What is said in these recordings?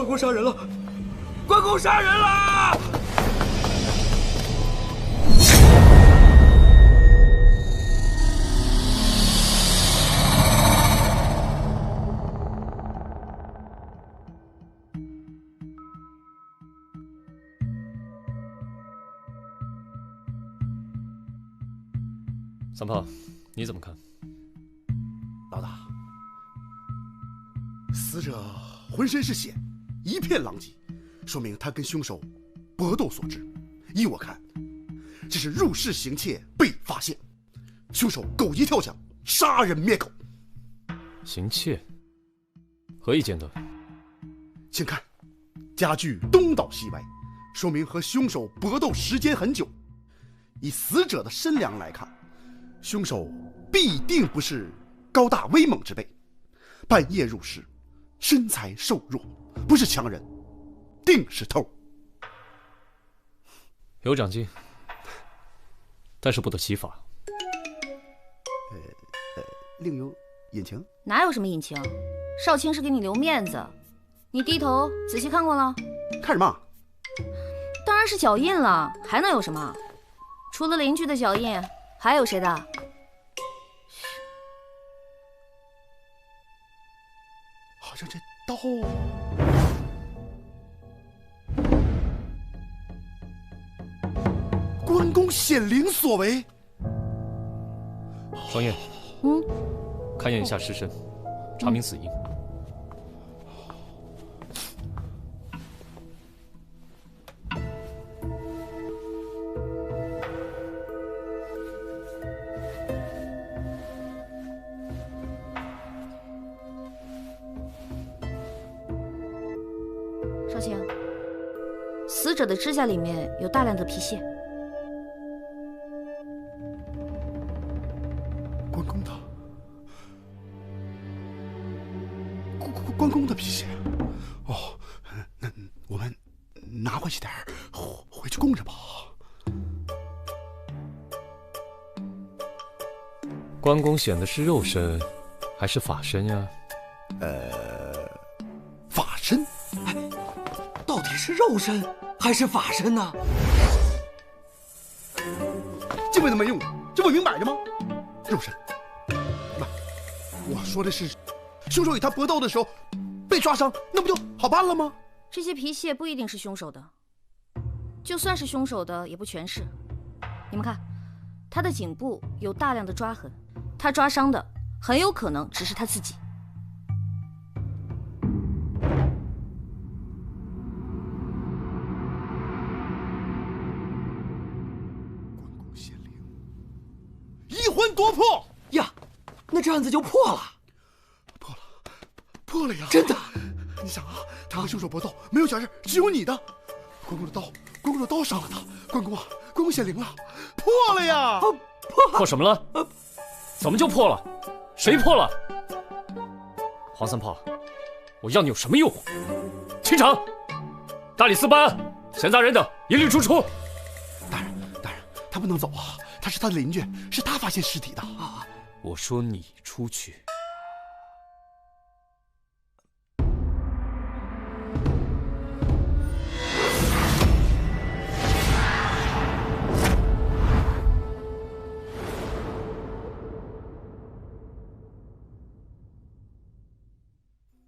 关公杀人了！关公杀人了！三胖，你怎么看？老大，死者浑身是血，一片狼藉，说明他跟凶手搏斗所致。依我看，这是入室行窃被发现，凶手狗急跳墙，杀人灭口。行窃？何以见得？请看，家具东倒西歪，说明和凶手搏斗时间很久。以死者的身量来看，凶手必定不是高大威猛之辈，半夜入室，身材瘦弱，不是强人，定是偷。有长进，但是不得其法。另有隐情？哪有什么隐情？少卿是给你留面子，你低头仔细看过了？看什么？当然是脚印了，还能有什么？除了邻居的脚印，还有谁的？好像这刀……关公显灵所为。双燕，勘验一下尸身，查明死因。少卿，死者的指甲里面有大量的皮屑。关公的，关公的皮屑。哦，那我们拿回去点儿，回去供着吧。关公显的是肉身，还是法身呀？法身。到底是肉身还是法身呢？这问那么用，这不明摆着吗？肉身。妈，我说的是，凶手与他搏斗的时候被抓伤，那不就好办了吗？这些皮屑不一定是凶手的，就算是凶手的，也不全是。你们看，他的颈部有大量的抓痕，他抓伤的很有可能只是他自己。一魂夺魄呀，那这案子就破了。破了呀！真的？你想啊，他和凶手搏斗没有假人，只有你的。关公的刀伤了他。关公啊，关公显灵了，破了呀！破什么了？怎么就破了？谁破了？黄三炮，我要你有什么用？清场！大理寺办案，闲杂人等一律逐出。大人，他不能走啊！他是他的邻居，是他发现尸体的。我说你出去。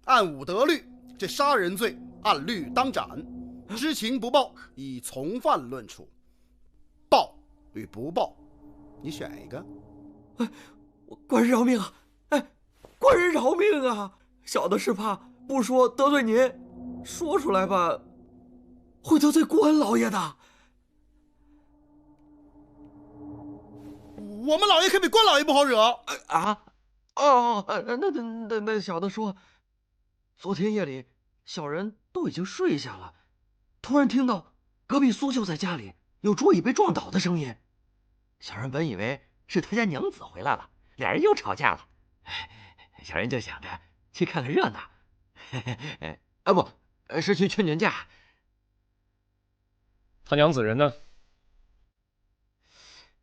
按武德律，这杀人罪按律当斩，知情不报以从犯论处。报与不报，你选一个。官人饶命啊！官人饶命啊！小的是怕不说得罪您，说出来吧，会得罪关老爷的。我们老爷可比关老爷不好惹。那小的说，昨天夜里小人都已经睡下了，突然听到隔壁苏秀在家里有桌椅被撞倒的声音，小人本以为是他家娘子回来了，俩人又吵架了。小人就想着去看看热闹，是去劝劝架。他娘子人呢？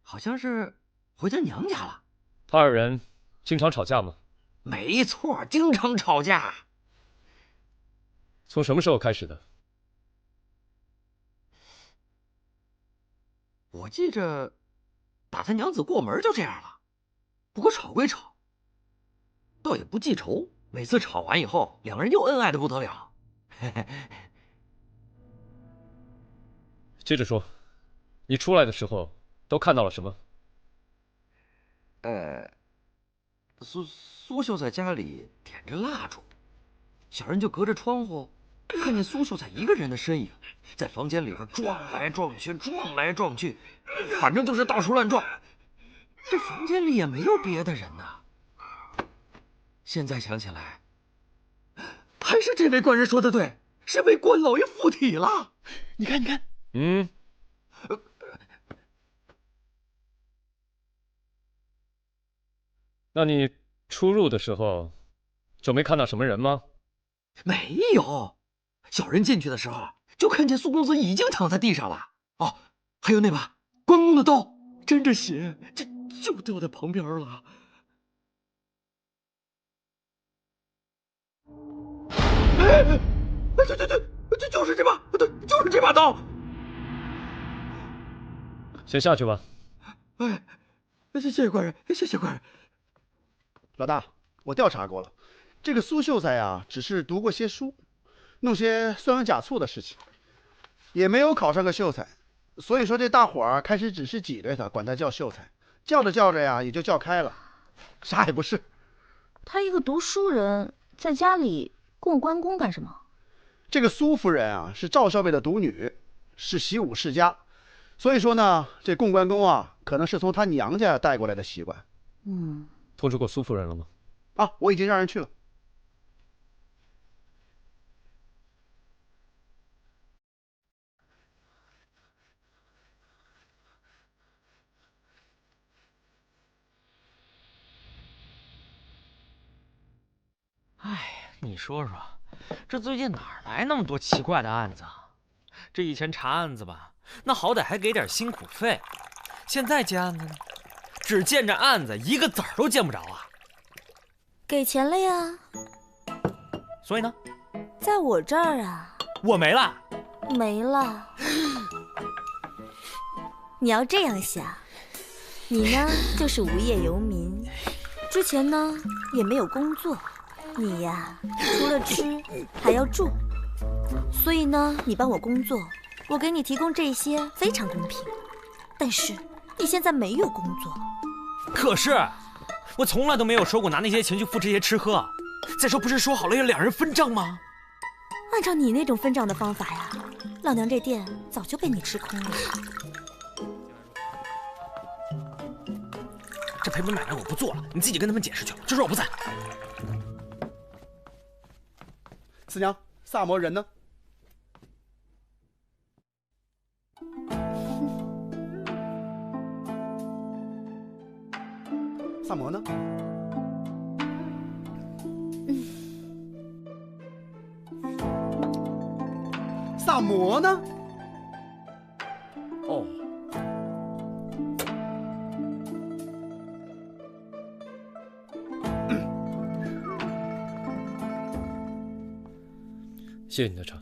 好像是回他娘家了。他二人经常吵架吗？没错，经常吵架。从什么时候开始的？我记着，打他娘子过门就这样了。不过吵归吵，倒也不记仇。每次吵完以后，两个人又恩爱的不得了。嘿嘿。接着说，你出来的时候都看到了什么？苏秀在家里点着蜡烛，小人就隔着窗户看见苏秀才一个人的身影，在房间里边撞来撞去，撞来撞去，反正就是到处乱撞。这房间里也没有别的人呐。现在想起来，还是这位官人说的对，是被关老爷附体了。你看，你看，那你出入的时候就没看到什么人吗？没有，小人进去的时候就看见苏公子已经躺在地上了。哦，还有那把关公的刀，沾着血，就掉在旁边了。对，就是这把，对，就是这把刀。先下去吧。哎，谢谢官人，谢谢官人。老大，我调查过了，这个苏秀才啊，只是读过些书，弄些酸饯甲醋的事情，也没有考上个秀才。所以说这大伙儿开始只是挤兑他，管他叫秀才，叫着叫着呀，也就叫开了，啥也不是。他一个读书人，在家里供关公干什么？这个苏夫人啊，是赵少尉的独女，是习武世家，所以说呢，这供关公啊，可能是从他娘家带过来的习惯。通知过苏夫人了吗？啊，我已经让人去了。哎，你说说，这最近哪来那么多奇怪的案子啊？这以前查案子吧，那好歹还给点辛苦费，现在接案子呢，只见着案子一个子儿都见不着啊。给钱了呀。所以呢，在我这儿啊。我没了。没了。你要这样想，你呢就是无业游民，之前呢也没有工作，你呀除了吃还要住，所以呢你帮我工作，我给你提供这些非常公平。但是你现在没有工作。可是我从来都没有说过拿那些钱去付这些吃喝。再说不是说好了要两人分账吗？按照你那种分账的方法呀，老娘这店早就被你吃空了。这赔本买卖我不做了，你自己跟他们解释去，就说我不在。四娘，萨摩人呢？萨摩呢？萨摩呢？哦。谢谢你的茶。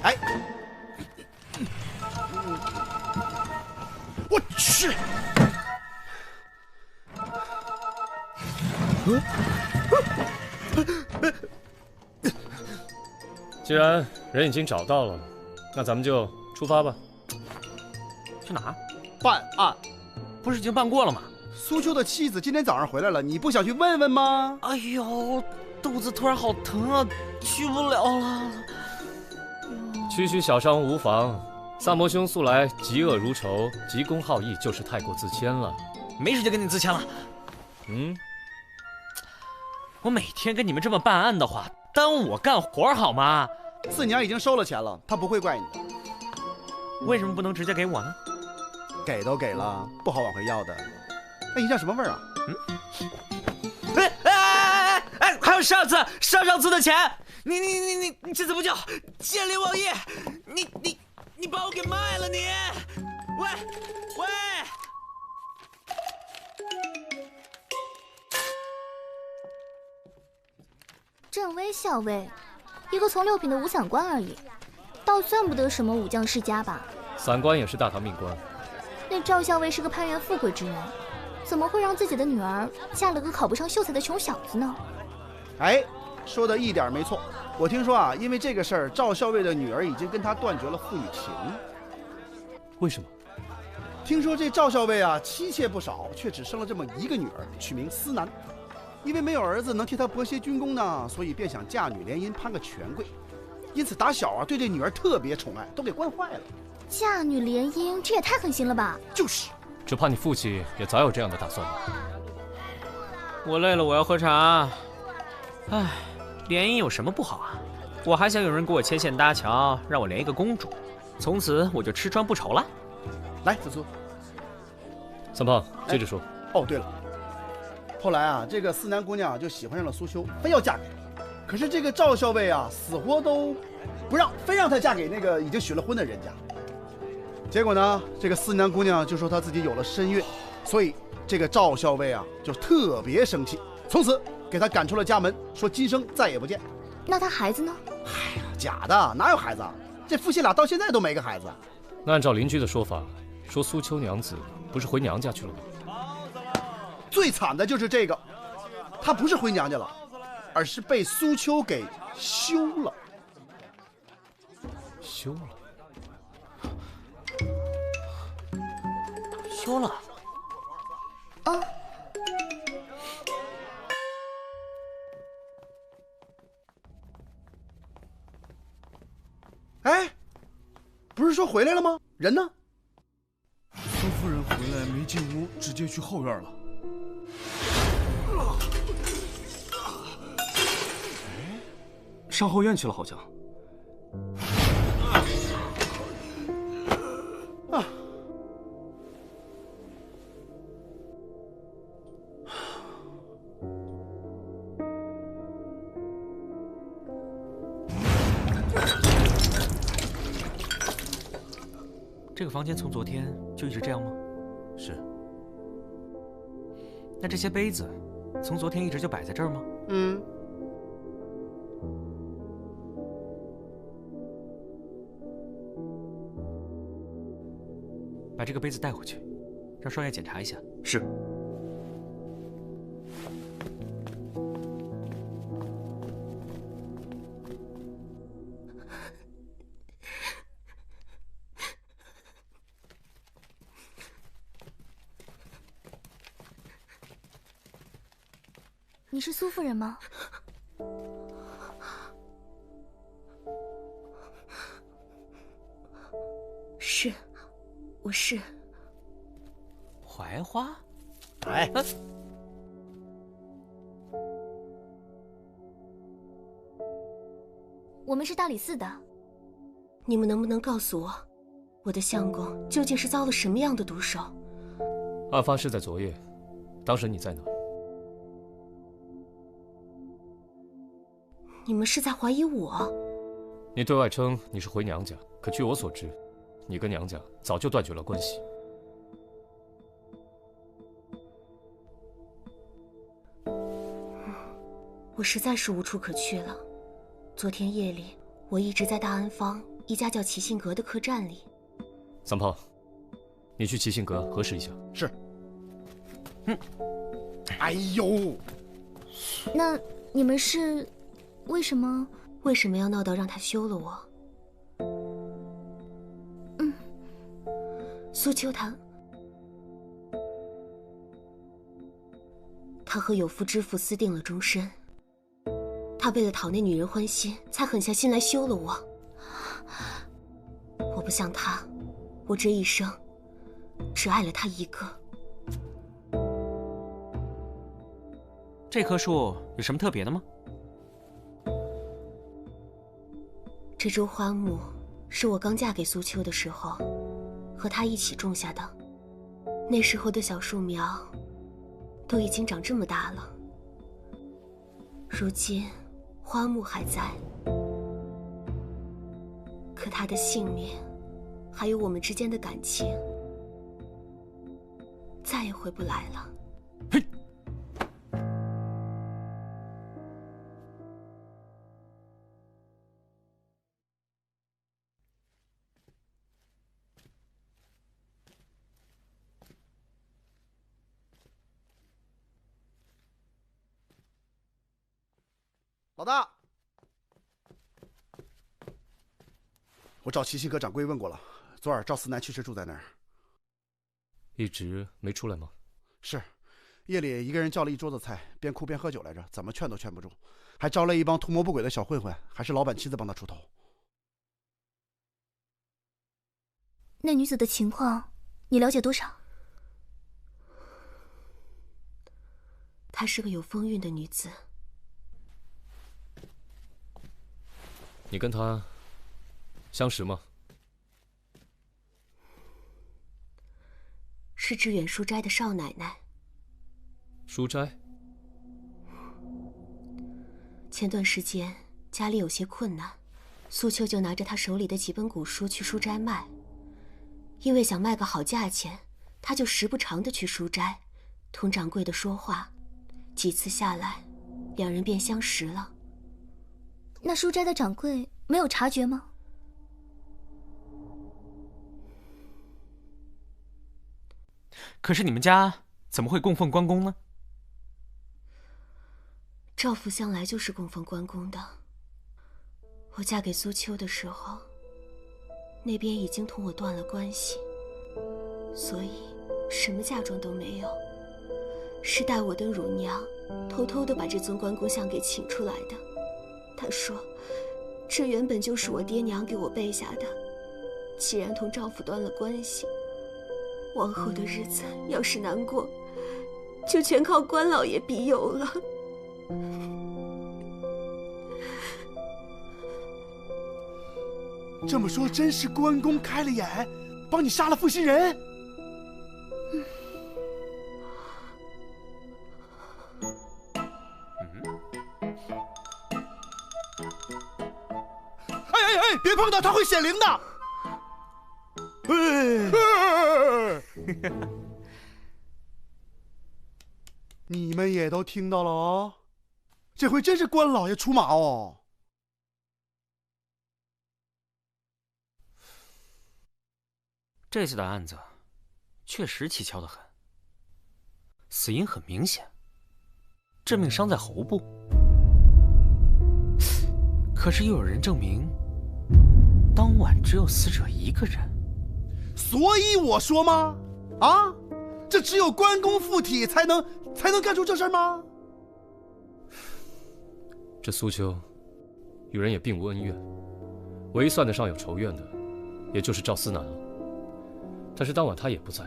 哎！我去！既然人已经找到了，那咱们就出发吧。去哪儿？办案。不是已经办过了吗？苏秋的妻子今天早上回来了，你不想去问问吗？哎呦，肚子突然好疼啊，去不了了。区小伤无妨，萨摩兄素来嫉恶如仇，急公好义，就是太过自谦了。没时间跟你自谦了。我每天跟你们这么办案的话，耽误我干活好吗？四娘已经收了钱了，她不会怪你的。为什么不能直接给我呢？给都给了，不好往回要的。哎，你这什么味儿啊？还有上次的钱，你这怎么叫见利忘义？你把我给卖了你！喂！镇威校尉，一个从6品的武散官而已，倒算不得什么武将世家吧。散官也是大唐命官。那赵校尉是个攀援富贵之人，怎么会让自己的女儿嫁了个考不上秀才的穷小子呢？哎，说的一点没错。我听说啊，因为这个事儿，赵校尉的女儿已经跟他断绝了父女情。为什么？听说这赵校尉啊，妻妾不少，却只生了这么一个女儿，取名思南。因为没有儿子能替他博些军功呢，所以便想嫁女联姻，攀个权贵。因此打小啊，对这女儿特别宠爱，都给惯坏了。嫁女联姻，这也太狠心了吧！就是，只怕你父亲也早有这样的打算吧。我累了，我要喝茶。唉，联姻有什么不好啊？我还想有人给我牵线搭桥，让我连一个公主，从此我就吃穿不愁了。来，子苏。三胖，接着说。哦，对了，后来啊，这个思南姑娘就喜欢上了苏修，非要嫁给他。可是这个赵校尉啊，死活都不让，非让她嫁给那个已经许了婚的人家。结果呢，这个思南姑娘就说她自己有了身孕，所以这个赵校尉啊就特别生气，从此给她赶出了家门，说今生再也不见。那他孩子呢？哎呀，假的，哪有孩子啊？这夫妻俩到现在都没个孩子。那按照邻居的说法，说苏秋娘子不是回娘家去了吗？最惨的就是这个，她不是回娘家了，而是被苏秋给休了。休了？休了？哦。哎，不是说回来了吗？人呢？苏夫人回来没进屋，直接去后院了。上后院去了，好像。这个房间从昨天就一直这样吗？是。那这些杯子从昨天一直就摆在这儿吗？嗯。把这个杯子带回去，让少爷检查一下。是。你是苏夫人吗？是，我是。槐花？哎，我们是大理寺的。你们能不能告诉我，我的相公究竟是遭了什么样的毒手？案发是在昨夜，当时你在哪？你们是在怀疑我？你对外称你是回娘家，可据我所知，你跟娘家早就断绝了关系。我实在是无处可去了。昨天夜里，我一直在大安坊一家叫齐信阁的客栈里。三胖，你去齐信阁核实一下。是。哎呦，那你们是为什么要闹到让他休了我？苏秋他和有夫之妇私定了终身。他为了讨那女人欢心，才狠下心来休了我。我不像他，我这一生只爱了他一个。这棵树有什么特别的吗？这株花木是我刚嫁给苏秋的时候和他一起种下的，那时候的小树苗都已经长这么大了。如今花木还在，可他的性命还有我们之间的感情再也回不来了。嘿，老大，我找齐信阁掌柜问过了，昨晚赵思南确实住在那儿。一直没出来吗？是，夜里一个人叫了一桌子菜，边哭边喝酒来着，怎么劝都劝不住，还招来一帮图谋不轨的小混混，还是老板妻子帮他出头。那女子的情况，你了解多少？她是个有风韵的女子。你跟她相识吗？是致远书斋的少奶奶。书斋？前段时间家里有些困难，苏秋就拿着她手里的几本古书去书斋卖。因为想卖个好价钱，她就时不常的去书斋，同掌柜的说话。几次下来，两人便相识了。那书斋的掌柜没有察觉吗？可是你们家怎么会供奉关公呢？赵府向来就是供奉关公的。我嫁给苏秋的时候，那边已经同我断了关系，所以什么嫁妆都没有。是待我的乳娘偷偷的把这尊关公像给请出来的。她说，这原本就是我爹娘给我备下的，既然同赵府断了关系，往后的日子要是难过，就全靠关老爷庇佑了。这么说，真是关公开了眼，帮你杀了负心人？哎，别碰到他会显灵的。你们也都听到了哦，这回真是关老爷出马哦。这次的案子确实蹊跷得很，死因很明显，致命伤在喉部。可是又有人证明，当晚只有死者一个人。所以我说吗？啊，这只有关公附体才能干出这事吗？这苏秋与人也并无恩怨，唯一算得上有仇怨的，也就是赵思南了。但是当晚他也不在，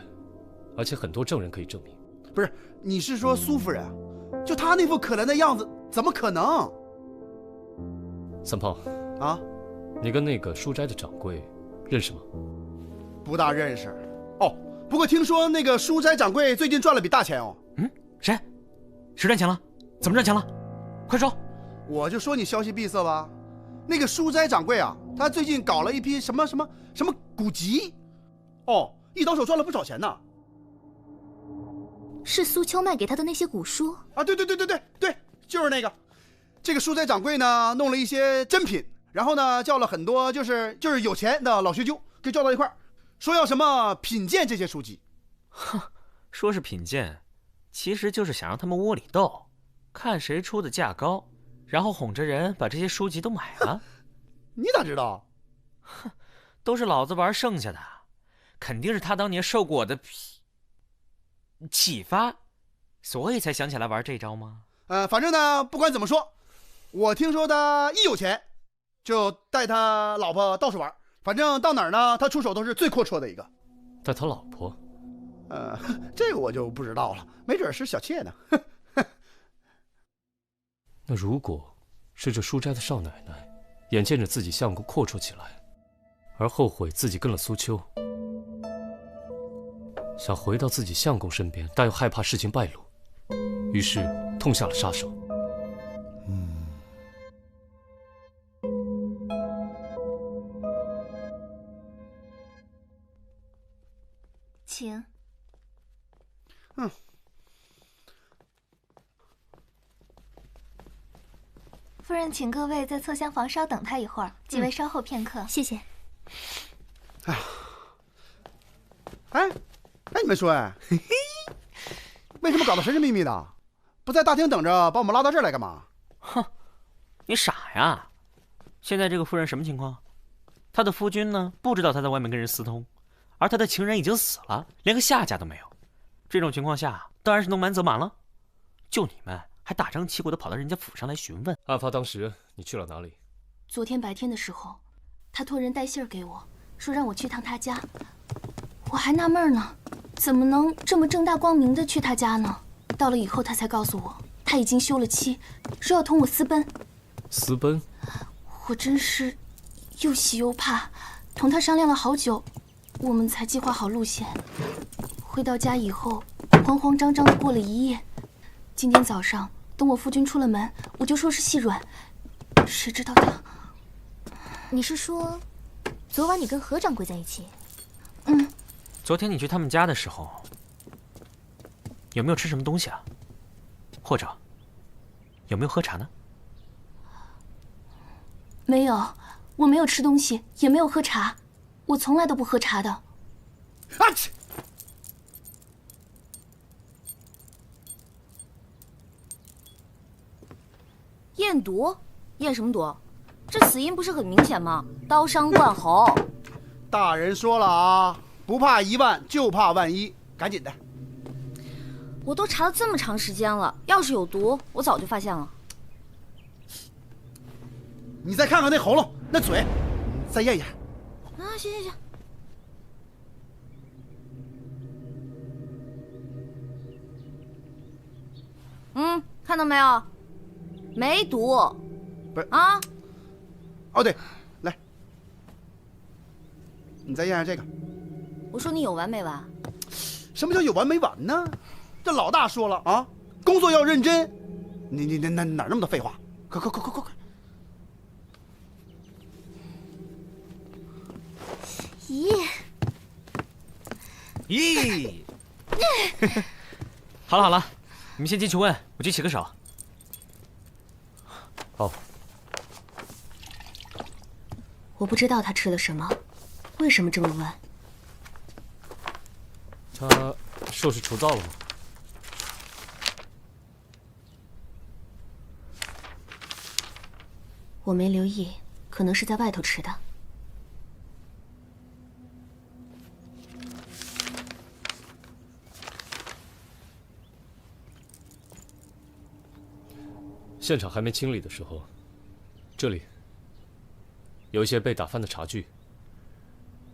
而且很多证人可以证明。不是，你是说苏夫人？就她那副可怜的样子，怎么可能？三炮啊，你跟那个书斋的掌柜认识吗？不大认识。哦，不过听说那个书斋掌柜最近赚了笔大钱哦。嗯，谁赚钱了？怎么赚钱了？快说！我就说你消息闭塞吧。那个书斋掌柜啊，他最近搞了一批什么古籍，哦，一倒手赚了不少钱呢。是苏秋卖给他的那些古书啊？对，就是那个。这个书斋掌柜呢，弄了一些珍品，然后呢，叫了很多就是有钱的老学究给叫到一块儿，说要什么品鉴这些书籍。哼，说是品鉴，其实就是想让他们窝里斗，看谁出的价高，然后哄着人把这些书籍都买了。你咋知道？哼，都是老子玩剩下的，肯定是他当年受过我的启发，所以才想起来玩这招吗？反正呢，不管怎么说，我听说他一有钱就带他老婆到处玩，反正到哪儿呢，他出手都是最阔绰的一个。带他老婆？这个我就不知道了，没准是小妾呢。那如果是这书斋的少奶奶，眼见着自己相公阔绰起来，而后悔自己跟了苏秋，想回到自己相公身边，但又害怕事情败露，于是痛下了杀手。请。夫人，请各位在侧厢房稍等他一会儿，几位稍后片刻。谢谢。哎，你们说，嘿嘿，为什么搞得神神秘秘的？不在大厅等着，把我们拉到这儿来干嘛？哼，你傻呀！现在这个夫人什么情况？她的夫君呢，不知道她在外面跟人私通，而她的情人已经死了，连个下家都没有。这种情况下，当然是能瞒则瞒了。就你们还大张旗鼓的跑到人家府上来询问。案发当时你去了哪里？昨天白天的时候，他托人带信儿给我，说让我去趟他家。我还纳闷呢，怎么能这么正大光明的去他家呢？到了以后，他才告诉我，他已经休了妻，说要同我私奔。私奔？我真是又喜又怕，同他商量了好久，我们才计划好路线。回到家以后，慌慌张张的过了一夜。今天早上，等我夫君出了门，我就说是细软，谁知道他……你是说，昨晚你跟何掌柜在一起？昨天你去他们家的时候，有没有吃什么东西啊？或者有没有喝茶呢？没有，我没有吃东西，也没有喝茶，我从来都不喝茶的。啊切！验毒？验什么毒？这死因不是很明显吗？刀伤贯喉。大人说了啊，不怕1万，就怕万一，赶紧的。我都查了这么长时间了，要是有毒，我早就发现了。你再看看那喉咙，那嘴，再验验。啊，行行行。看到没有？没毒。不是啊？哦对，来，你再验验这个。我说你有完没完？什么叫有完没完呢？这老大说了啊，工作要认真。你哪那么多废话？快！咦！好了，你们先进去问，我去洗个手。好。我不知道他吃了什么，为什么这么问？他受是除灶了吗？我没留意，可能是在外头吃的。现场还没清理的时候，这里有一些被打翻的茶具。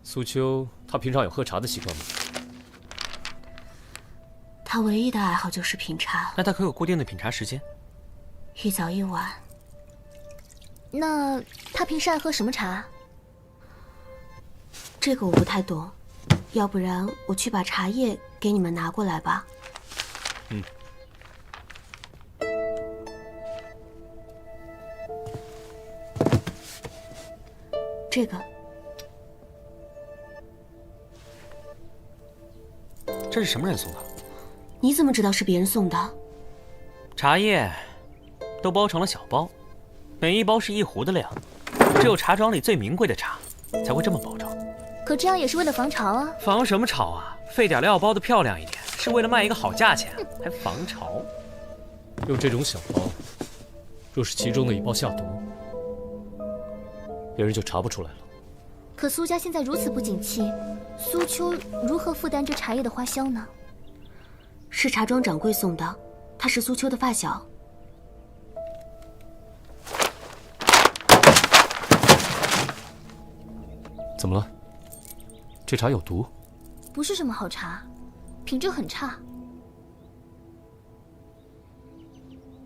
苏秋，她平常有喝茶的习惯吗？他唯一的爱好就是品茶。那他可有固定的品茶时间？一早一晚。那他平时爱喝什么茶？这个我不太懂，要不然我去把茶叶给你们拿过来吧。这个，这是什么人送的？你怎么知道是别人送的？茶叶都包成了小包，每一包是1壶的量，只有茶庄里最名贵的茶才会这么包装。可这样也是为了防潮啊！防什么潮啊？费点料包的漂亮一点，是为了卖一个好价钱，还防潮？用这种小包，若是其中的一包下毒，别人就查不出来了。可苏家现在如此不景气，苏秋如何负担这茶叶的花销呢？是茶庄掌柜送的，他是苏秋的发小。怎么了？这茶有毒？不是什么好茶，品质很差。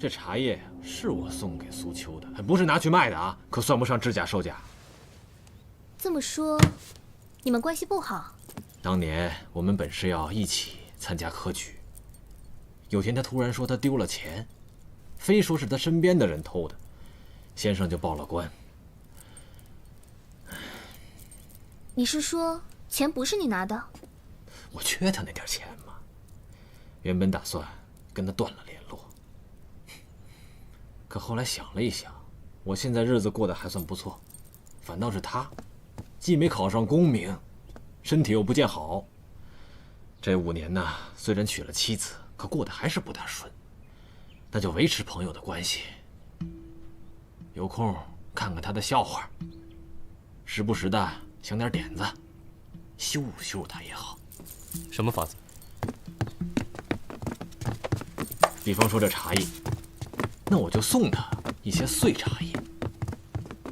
这茶叶呀，是我送给苏秋的，不是拿去卖的啊，可算不上制假售假。这么说，你们关系不好？当年我们本是要一起参加科举，有天他突然说他丢了钱，非说是他身边的人偷的，先生就报了官。你是说钱不是你拿的？我缺他那点钱嘛，原本打算跟他断了联络，可后来想了一想，我现在日子过得还算不错，反倒是他，既没考上功名，身体又不见好。这5年呢，虽然娶了妻子，可过得还是不大顺。那就维持朋友的关系，有空看看他的笑话，时不时的想点点子，羞辱羞辱他也好。什么法子？比方说这茶叶，那我就送他一些碎茶叶，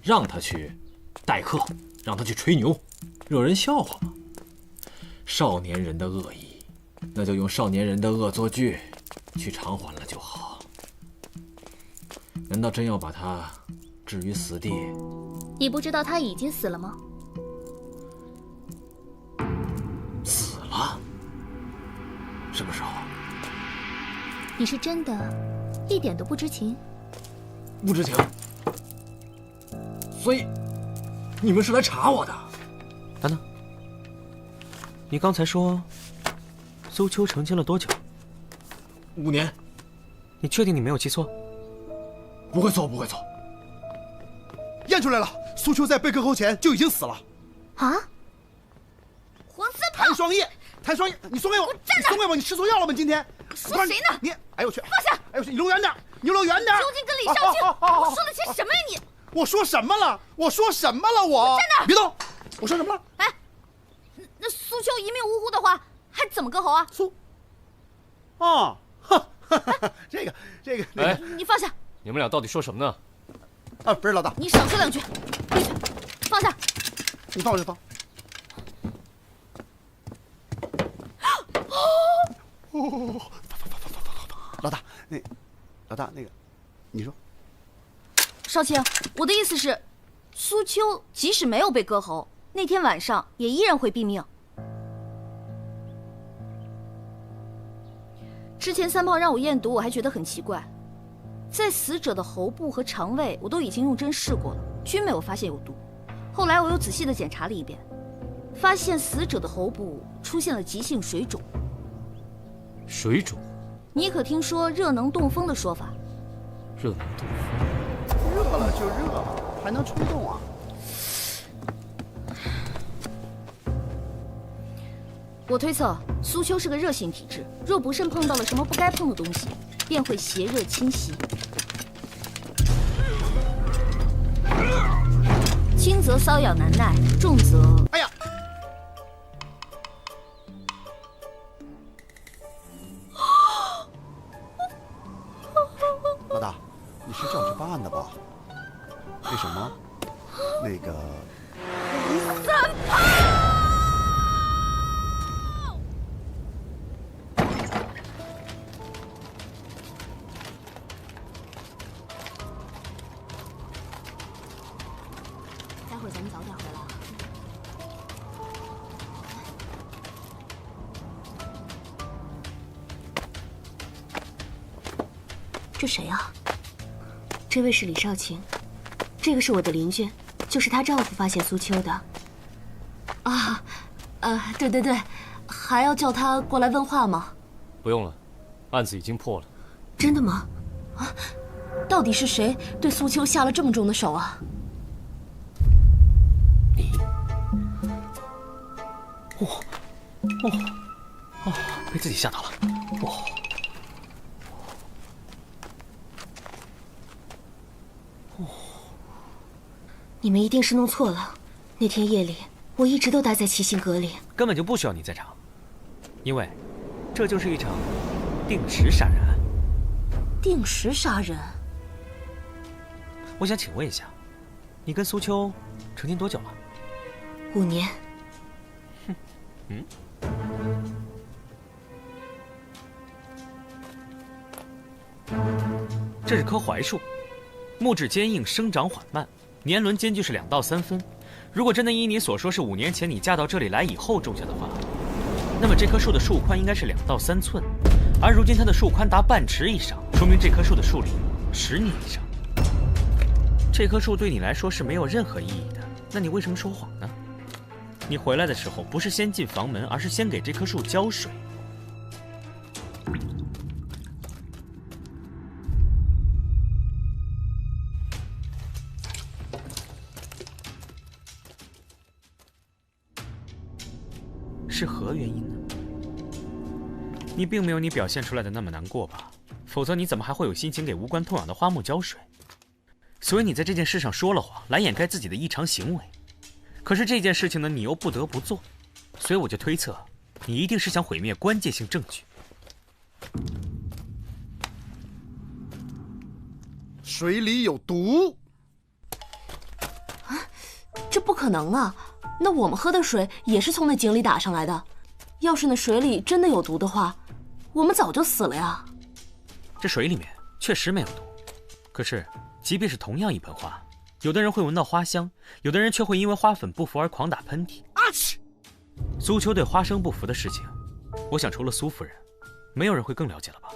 让他去待客，让他去吹牛，惹人笑话嘛。少年人的恶意，那就用少年人的恶作剧去偿还了就好。难道真要把他置于死地？你不知道他已经死了吗？死了？什么时候？你是真的一点都不知情？不知情。所以你们是来查我的？等等，你刚才说苏秋成亲了多久？5年。你确定你没有记错？不会错，不会错。验出来了，苏秋在被割喉前就已经死了。啊！黄三炮！谭双叶，谭双叶，你送给我！给我站那！你送给我！你吃错药了吗？今天说谁呢？你，哎呦我去！放下！哎呦我去！你离我远点！你离我远点！究竟跟李少卿，我说的些什么呀你？我说什么了？我说什么了？我站那！别动！我说什么了？哎，那苏秋一命呜呼的话，还怎么割喉啊？哦，哼，这个，哎，你放下！你们俩到底说什么呢？啊，不是老大，你少说2句，闭嘴，放下！你放我就放。老大，老大那个，你说。少卿，我的意思是，苏秋即使没有被割喉，那天晚上也依然会毙命。之前三炮让我验毒，我还觉得很奇怪，在死者的喉部和肠胃，我都已经用针试过了，均没有发现有毒。后来我又仔细的检查了一遍，发现死者的喉部出现了急性水肿。水肿？你可听说热能动风的说法？热能动风？热了就热了，还能吹动啊？我推测苏秋是个热性体质，若不慎碰到了什么不该碰的东西，便会邪热侵袭。轻则瘙痒难耐，重则……哎呀！老大，你是教值办案的吧？那什么，那个三炮！待会儿咱们早点回来啊。这谁啊？这位是李少卿，这个是我的邻居，就是她丈夫发现苏秋的。啊，对对对，还要叫他过来问话吗？不用了，案子已经破了。真的吗？啊，到底是谁对苏秋下了这么重的手啊？你？被自己吓到了。你们一定是弄错了。那天夜里，我一直都待在七星阁里，根本就不需要你在场，因为这就是一场定时杀人案。定时杀人？我想请问一下，你跟苏秋成亲多久了？5年。嗯。这是棵槐树，木质坚硬，生长缓慢，年轮间距是2到3分。如果真的依你所说是5年前你嫁到这里来以后种下的话，那么这棵树的树宽应该是2到3寸，而如今它的树宽达半尺以上，说明这棵树的树龄10年以上。这棵树对你来说是没有任何意义的，那你为什么说谎呢？你回来的时候不是先进房门，而是先给这棵树浇水。是何原因呢？你并没有你表现出来的那么难过吧？否则你怎么还会有心情给无关痛痒的花木浇水？所以你在这件事上说了谎，来掩盖自己的异常行为。可是这件事情呢，你又不得不做，所以我就推测，你一定是想毁灭关键性证据。水里有毒！啊，这不可能啊！那我们喝的水也是从那井里打上来的，要是那水里真的有毒的话，我们早就死了呀。这水里面确实没有毒，可是即便是同样一盆花，有的人会闻到花香，有的人却会因为花粉不服而狂打喷嚏。啊嚏！苏秋对花生不服的事情，我想除了苏夫人，没有人会更了解了吧？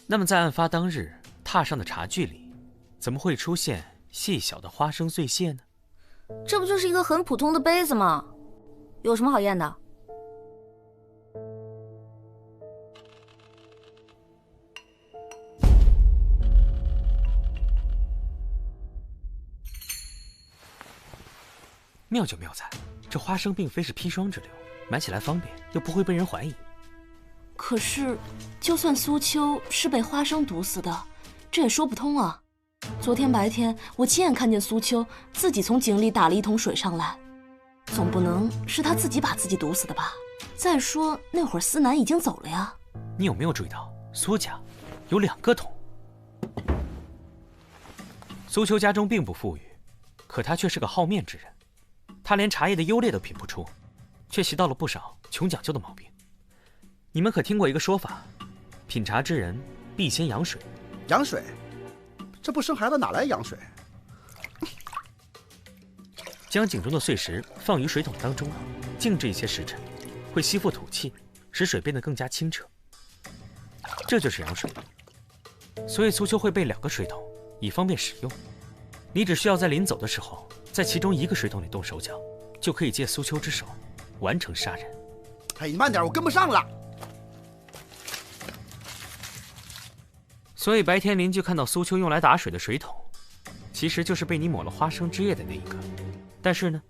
那么在案发当日踏上的茶具里，怎么会出现细小的花生碎屑呢？这不就是一个很普通的杯子吗？有什么好验的？妙就妙在，这花生并非是砒霜之流，买起来方便，又不会被人怀疑。可是，就算苏秋是被花生毒死的，这也说不通啊。昨天白天，我亲眼看见苏秋自己从井里打了一桶水上来，总不能是他自己把自己毒死的吧？再说那会儿思南已经走了呀。你有没有注意到，苏家有2个桶？苏秋家中并不富裕，可他却是个好面之人，他连茶叶的优劣都品不出，却习到了不少穷讲究的毛病。你们可听过一个说法，品茶之人必先养水。养水？这不生孩子哪来养水？将井中的碎石放于水桶当中，静置一些时辰，会吸附土气，使水变得更加清澈。这就是养水。所以苏秋会备2个水桶，以方便使用。你只需要在临走的时候，在其中1个水桶里动手脚，就可以借苏秋之手完成杀人。哎，你慢点，我跟不上了。所以白天邻居看到苏秋用来打水的水桶，其实就是被你抹了花生汁液的那一个。但是呢，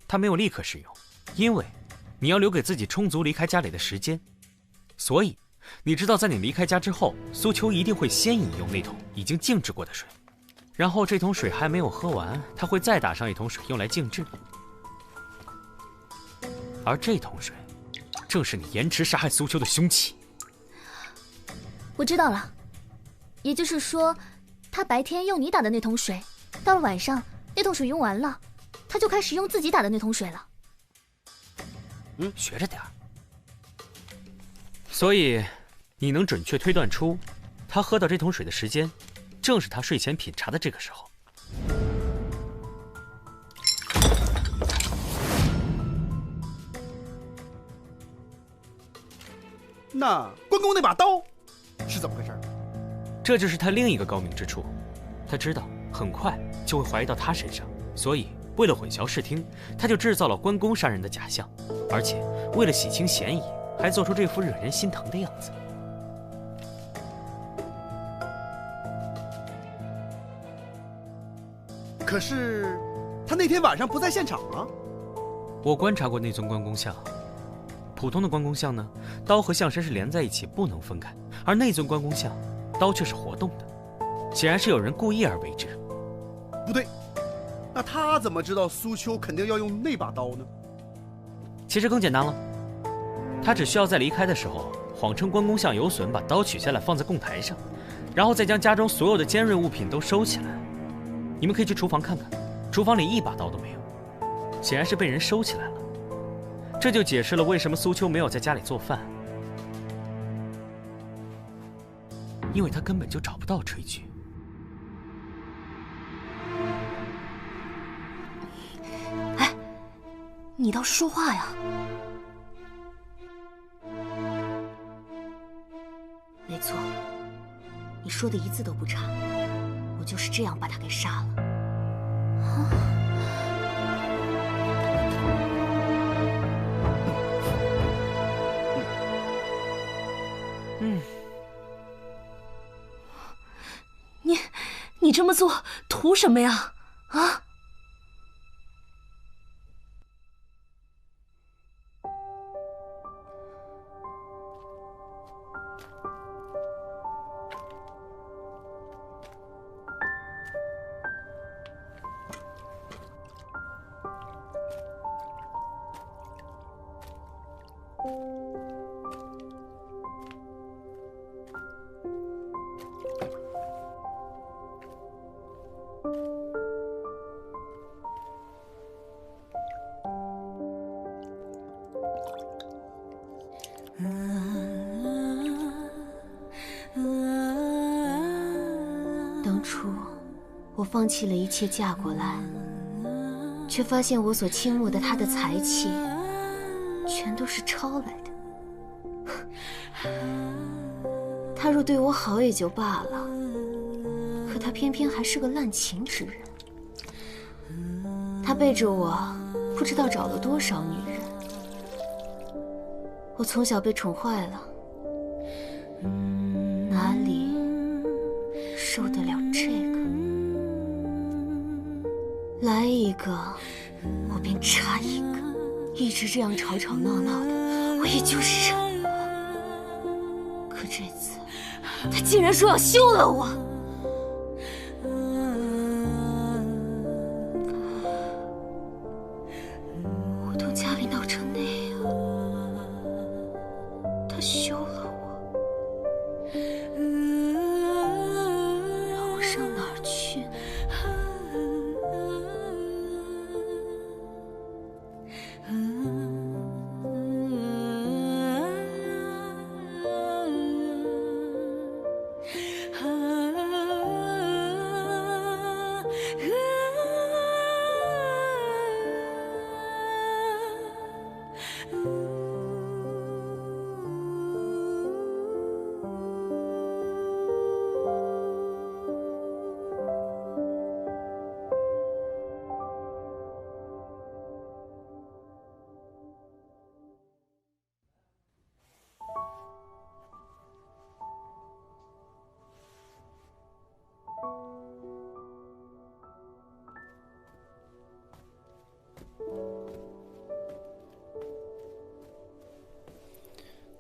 他没有立刻使用，因为你要留给自己充足离开家里的时间。所以你知道，在你离开家之后，苏秋一定会先饮用那桶已经静置过的水，然后这桶水还没有喝完，他会再打上一桶水用来静置。而这桶水正是你延迟杀害苏秋的凶器。我知道了，也就是说，他白天用你打的那桶水，到了晚上那桶水用完了，他就开始用自己打的那桶水了。学着点儿。所以你能准确推断出，他喝到这桶水的时间，正是他睡前品茶的这个时候。那关公那把刀是怎么回事？这就是他另一个高明之处，他知道很快就会怀疑到他身上，所以为了混淆视听，他就制造了关公杀人的假象，而且为了洗清嫌疑，还做出这副惹人心疼的样子。可是他那天晚上不在现场啊。我观察过那尊关公像，普通的关公像呢，刀和象身是连在一起，不能分开，而那尊关公像，刀却是活动的，显然是有人故意而为之。不对，那他怎么知道苏秋肯定要用那把刀呢？其实更简单了，他只需要在离开的时候谎称关公像有损，把刀取下来放在供台上，然后再将家中所有的尖锐物品都收起来。你们可以去厨房看看，厨房里一把刀都没有，显然是被人收起来了。这就解释了为什么苏秋没有在家里做饭。因为他根本就找不到炊具。哎，你倒是说话呀！没错，你说的一字都不差，我就是这样把他给杀了。你这么做图什么呀？啊？当初我放弃了一切嫁过来，却发现我所倾慕的他的才气，全都是抄来的。他若对我好也就罢了，可他偏偏还是个滥情之人。他背着我，不知道找了多少女人。我从小被宠坏了，哪里受得了这个？来一个，我便插一个，一直这样吵吵闹闹的，我也就忍了。可这次，他竟然说要休了我！我都家里闹成那样，他休了我，让我上哪儿去呢？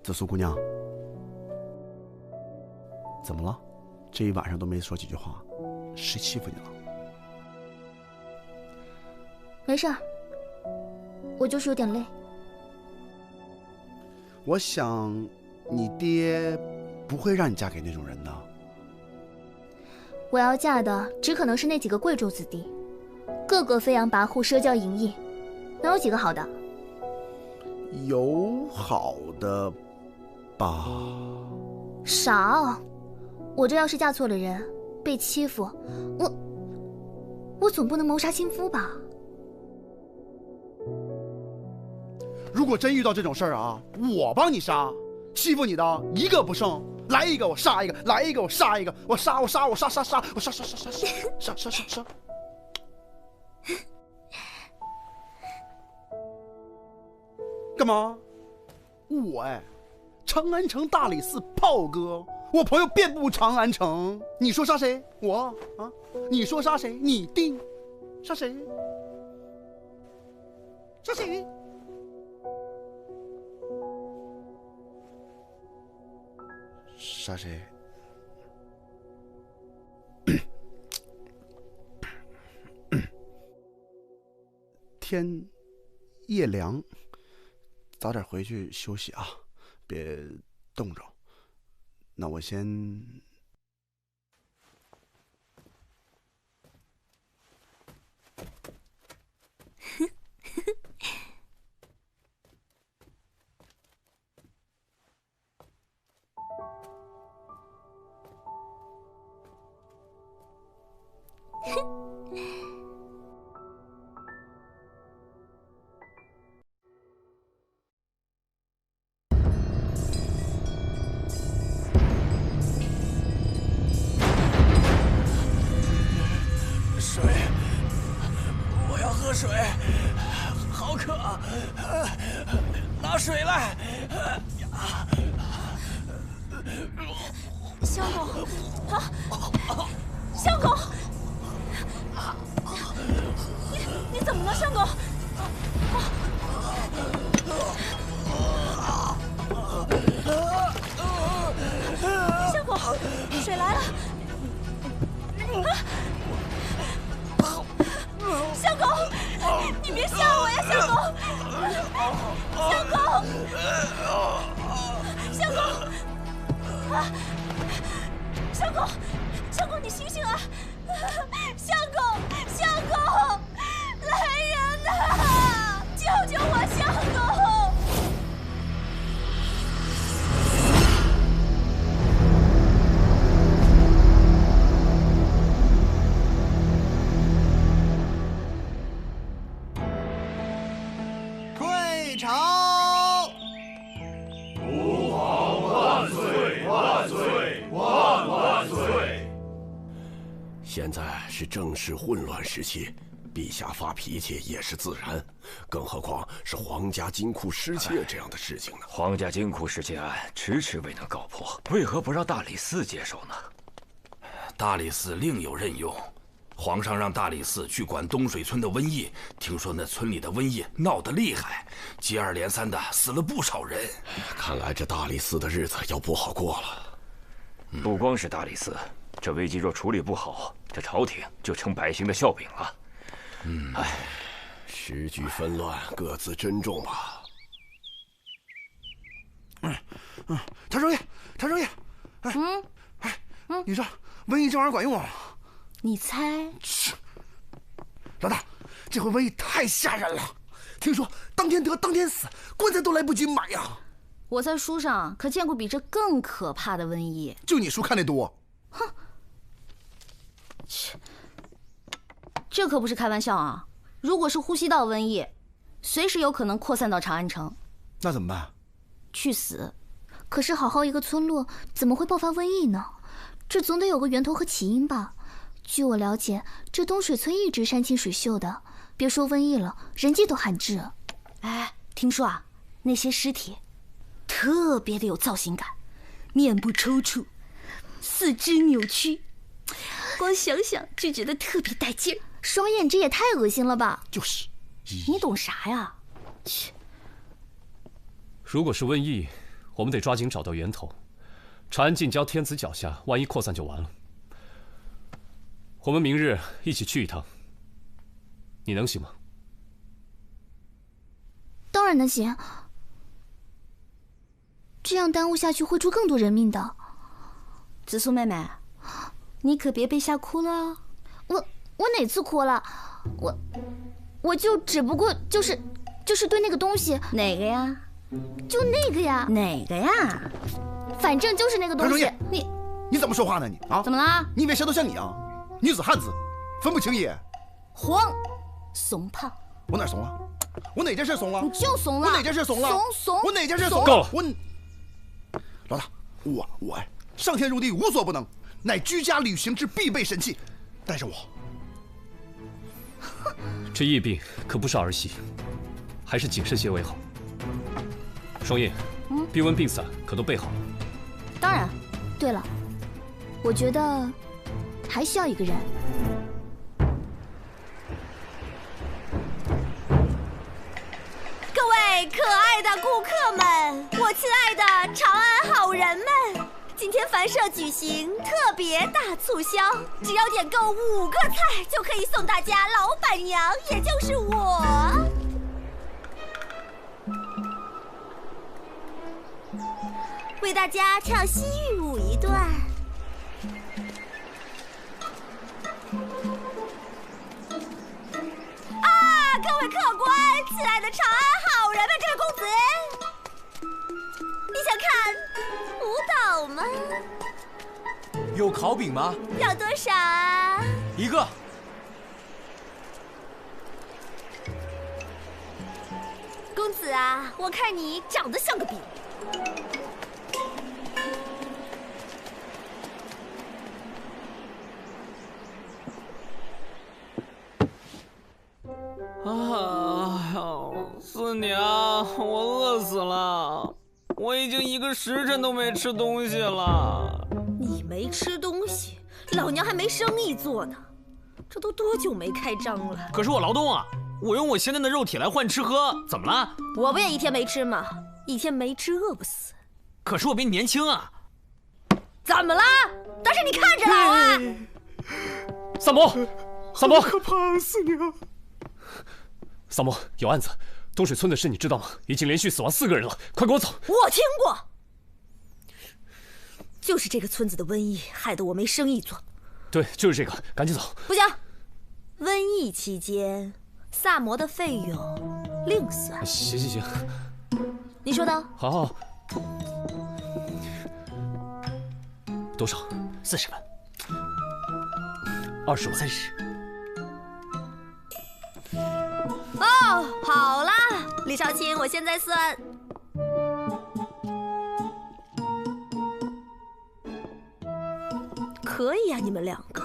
紫苏姑娘，怎么了？这一晚上都没说几句话，谁欺负你了？没事儿，我就是有点累。我想，你爹不会让你嫁给那种人的。我要嫁的只可能是那几个贵胄子弟，个个飞扬跋扈、奢骄淫逸，能有几个好的？有好的吧？少！我这要是嫁错了人，被欺负，我总不能谋杀亲夫吧？如果真遇到这种事儿啊，我帮你杀，欺负你的一个不剩，来一个我杀一个，来一个我杀一个，我杀，干嘛？我长安城大理寺炮哥，我朋友遍布长安城，你说杀谁？我啊，你说杀谁？你定，杀谁？杀谁？杀谁？天夜凉，早点回去休息啊，别冻着。那我先。水，好渴，拿水来。相公，啊，相公，你怎么了，相公？相公，水来了。相公，你别吓我呀，相公！相公，相公，啊！相公，相公，你醒醒啊！相公，相公，来人呐！救救我，相公！退朝！吾皇万岁！万岁！万万岁！现在是政事混乱时期，陛下发脾气也是自然，更何况是皇家金库失窃这样的事情呢？皇家金库失窃案迟迟未能告破，为何不让大理寺接手呢？大理寺另有任用，皇上让大理寺去管东水村的瘟疫，听说那村里的瘟疫闹得厉害，接二连三的死了不少人。看来这大理寺的日子要不好过了。不光是大理寺，这危机若处理不好，这朝廷就成百姓的笑柄了。时局纷乱，各自珍重吧。陈生爷，陈生爷，你说瘟疫这玩意儿管用吗？你猜？老大，这回瘟疫太吓人了，听说当天得当天死，棺材都来不及买呀。我在书上可见过比这更可怕的瘟疫。就你书看得多。哼，切，这可不是开玩笑啊！如果是呼吸道瘟疫，随时有可能扩散到长安城。那怎么办？去死！可是好好一个村落，怎么会爆发瘟疫呢？这总得有个源头和起因吧？据我了解，这东水村一直山清水秀的，别说瘟疫了，人迹都罕至。哎，听说啊，那些尸体特别的有造型感，面部抽搐，四肢扭曲，光想想就觉得特别带劲儿。双眼这也太恶心了吧！就是，你懂啥呀？切！如果是瘟疫，我们得抓紧找到源头。长安近郊天子脚下，万一扩散就完了。我们明日一起去一趟，你能行吗？当然能行。这样耽误下去会出更多人命的。紫苏妹妹，你可别被吓哭了。我哪次哭了？我就只不过就是对那个东西。哪个呀？就那个呀。哪个呀？反正就是那个东西。你怎么说话呢你啊？怎么了？你以为谁都像你啊？女子汉子，分不清也。慌，怂胖。我哪怂了？我哪件事怂了？你就怂了。我哪件事怂了？怂。我哪件事怂了？够了。老大，我上天入地无所不能，乃居家旅行之必备神器，带着我。这疫病可不是儿戏，还是谨慎些为好。双叶，避瘟病伞可都备好了？当然。对了，我觉得还需要一个人。各位可爱的顾客们，我亲爱的长安好人们，今天凡社举行特别大促销，只要点购5个菜就可以送大家老板娘，也就是我。为大家唱西域舞一段。各位客官，亲爱的长安好人们，这位公子，你想看舞蹈吗？有烤饼吗？要多少啊？1个。公子啊，我看你长得像个饼。啊，已经1个时辰都没吃东西了。你没吃东西，老娘还没生意做呢。这都多久没开张了？可是我劳动啊，我用我现在的肉体来换吃喝，怎么了？我不也一天没吃吗？一天没吃饿不死。可是我比你年轻啊。怎么了？但是你看着老啊！萨摩，萨摩，可怕死你了！萨摩，有案子，东水村的事你知道吗？已经连续死亡4个人了，快跟我走！我听过，就是这个村子的瘟疫害得我没生意做。对，就是这个，赶紧走！不行，瘟疫期间，萨摩的费用另算。行，你说的。好。多少？40万。 20万。30。哦，好啦，李少卿，我现在算。可以啊，你们2个。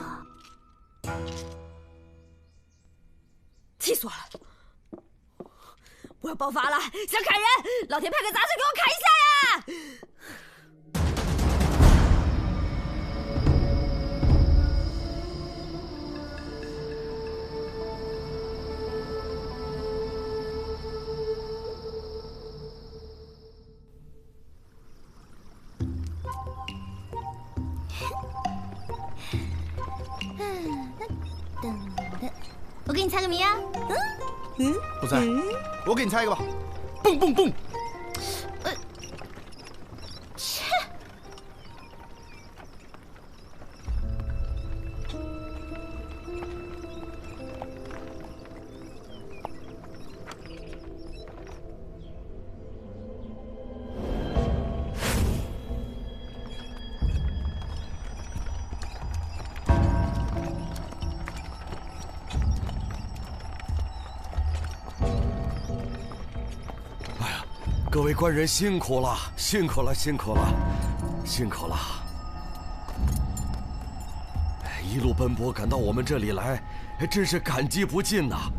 气死我了！我要爆发了，想砍人，老天派个杂碎给我砍一下呀！ 我给你猜个谜啊！不猜，我给你猜一个吧。蹦蹦蹦！切！各位官人辛苦了，辛苦了，辛苦了，辛苦了！一路奔波赶到我们这里来，真是感激不尽呐！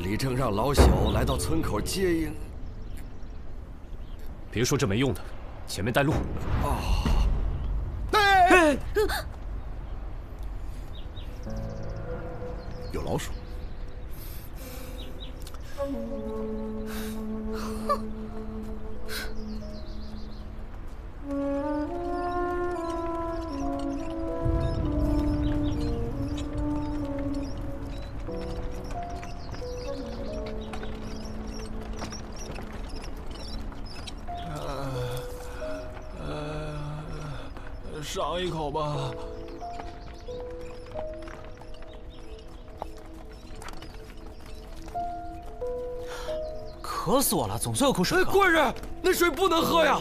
李正让老小来到村口接应。别说这没用的，前面带路。哎！有老鼠。 尝一口吧。渴死我了，总算有口水喝。官人，那水不能喝呀！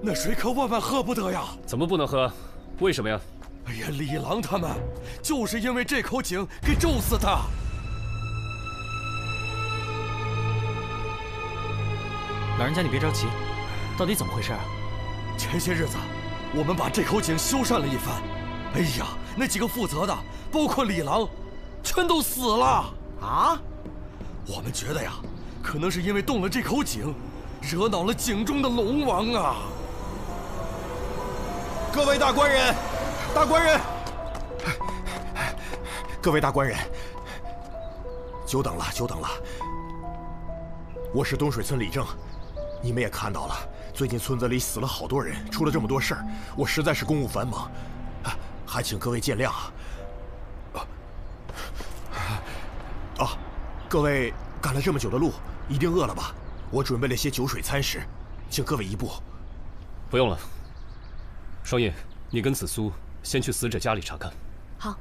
那水可万万喝不得呀！怎么不能喝？为什么呀？哎呀，李郎他们就是因为这口井给咒死他。老人家，你别着急，到底怎么回事啊？前些日子，我们把这口井修缮了一番。哎呀，那几个负责的，包括李郎，全都死了啊！我们觉得呀，可能是因为动了这口井，惹恼了井中的龙王啊！各位大官人，大官人，各位大官人，久等了，久等了。我是东水村李正，你们也看到了，最近村子里死了好多人，出了这么多事儿，我实在是公务繁忙，还请各位见谅啊！各位赶了这么久的路，一定饿了吧？我准备了些酒水餐食，请各位移步。不用了。双叶，你跟紫苏先去死者家里查看。好。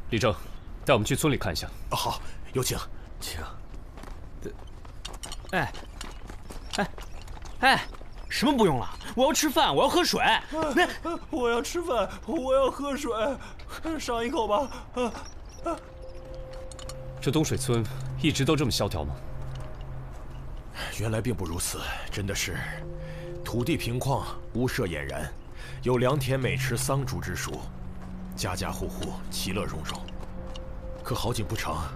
李正，带我们去村里看一下。好，有请，请。哎，什么不用了？我要吃饭，我要喝水。我要吃饭，我要喝水，尝一口吧。这东水村一直都这么萧条吗？原来并不如此，真的是土地平旷，屋舍俨然，有良田美池桑竹之属，家家户户其乐融融。可好景不长，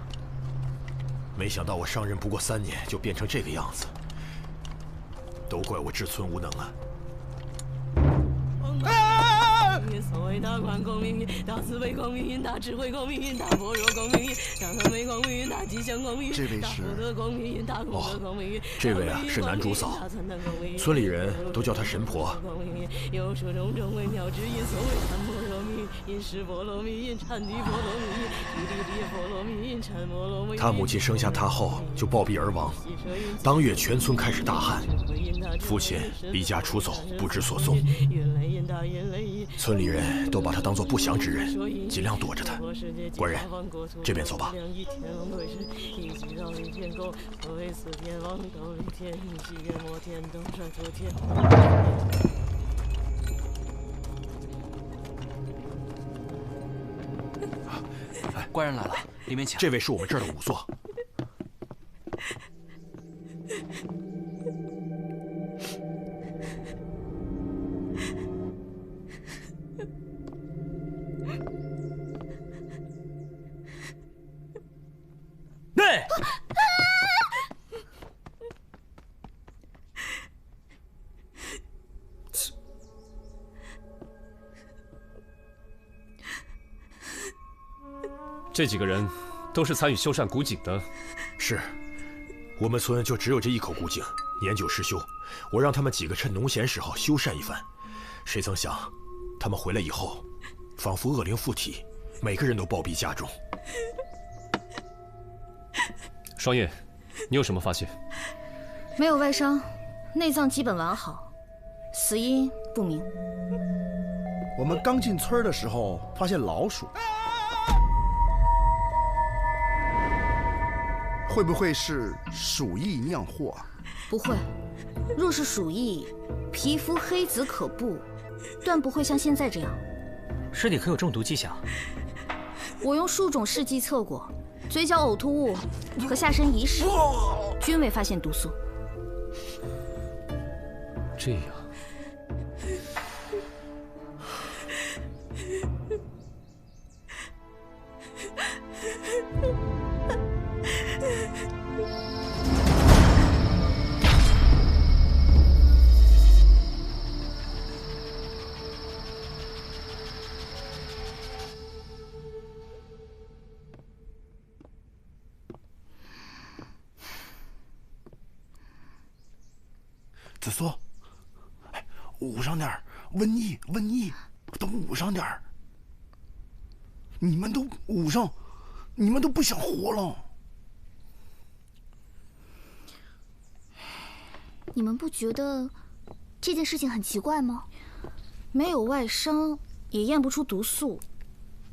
没想到我上任不过3年，就变成这个样子。都怪我志村无能啊！所谓大宽公命运，大慈悲公命运，大智慧公命运，大般若公命运，大和美公命运，大吉祥公命运，大福德公命运，大功德公命运。这位啊是男主嫂，村里人都叫她神婆。有说种种微妙之音，所谓禅般若命运，是波罗蜜运，禅地波罗蜜运，地波罗蜜运，禅波罗蜜运。他母亲生下他后就暴毙而亡，当月全村开始大旱，父亲离家出走，不知所踪。村里人都把他当作不祥之人，尽量躲着他。官人，这边走吧。官人来了，里面请。这位是我们这儿的仵作。内。这几个人都是参与修缮古井的。是，我们村就只有这一口古井，年久失修。我让他们几个趁农闲时候修缮一番，谁曾想，他们回来以后，仿佛恶灵附体，每个人都暴毙家中。双叶，你有什么发现？没有外伤，内脏基本完好，死因不明。我们刚进村的时候发现老鼠，会不会是鼠疫酿祸？不会，若是鼠疫，皮肤黑紫可怖，断不会像现在这样。尸体可有中毒迹象？我用数种试剂测过，嘴角呕吐物和下身遗屎均未发现毒素。这样。子苏，捂上点儿，瘟疫，都捂上点儿。你们都捂上，你们都不想活了。你们不觉得这件事情很奇怪吗？没有外伤，也验不出毒素，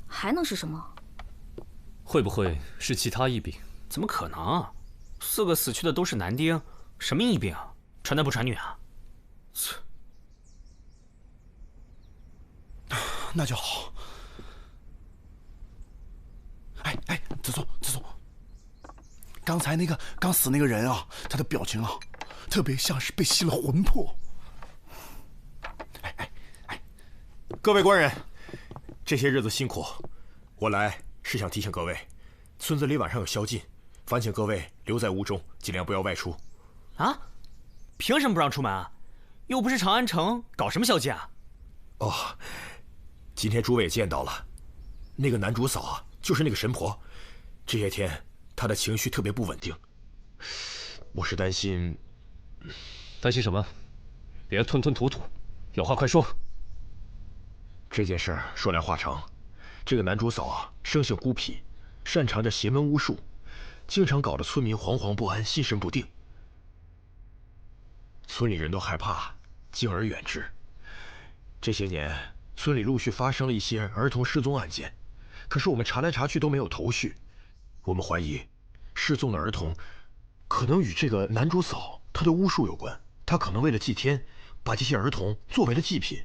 还能是什么？会不会是其他疫病？怎么可能？4个死去的都是男丁，什么疫病？传男不传女啊？那就好。哎，子松，刚才刚死那个人啊，他的表情啊，特别像是被吸了魂魄。各位官人，这些日子辛苦，我来是想提醒各位，村子里晚上有宵禁，烦请各位留在屋中，尽量不要外出。啊？凭什么不让出门啊？又不是长安城，搞什么宵禁啊？哦，今天诸位也见到了，那个男主嫂啊，就是那个神婆，这些天她的情绪特别不稳定，我是担心。担心什么？别吞吞吐吐，有话快说。这件事说来话长，这个男主嫂啊，生性孤僻，擅长着邪门巫术，经常搞得村民惶惶不安，心神不定。村里人都害怕，敬而远之。这些年，村里陆续发生了一些儿童失踪案件，可是我们查来查去都没有头绪。我们怀疑，失踪的儿童可能与这个男主嫂他的巫术有关。他可能为了祭天，把这些儿童作为了祭品。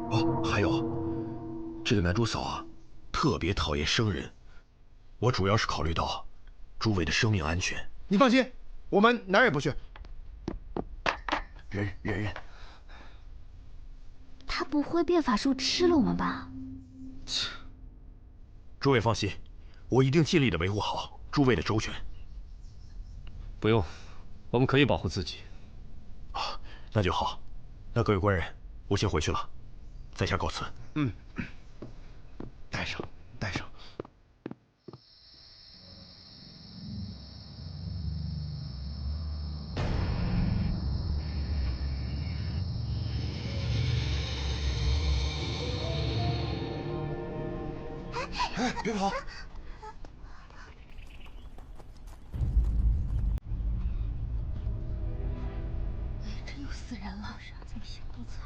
哦，还有，这个男主嫂啊，特别讨厌生人。我主要是考虑到诸位的生命安全。你放心，我们哪儿也不去。忍。他不会变法术吃了我们吧？诸位放心，我一定尽力的维护好诸位的周全。不用，我们可以保护自己。那就好。那各位官人，我先回去了，在下告辞。嗯，带上，带上。哎，别跑！真有死人了！啥这么小肚子？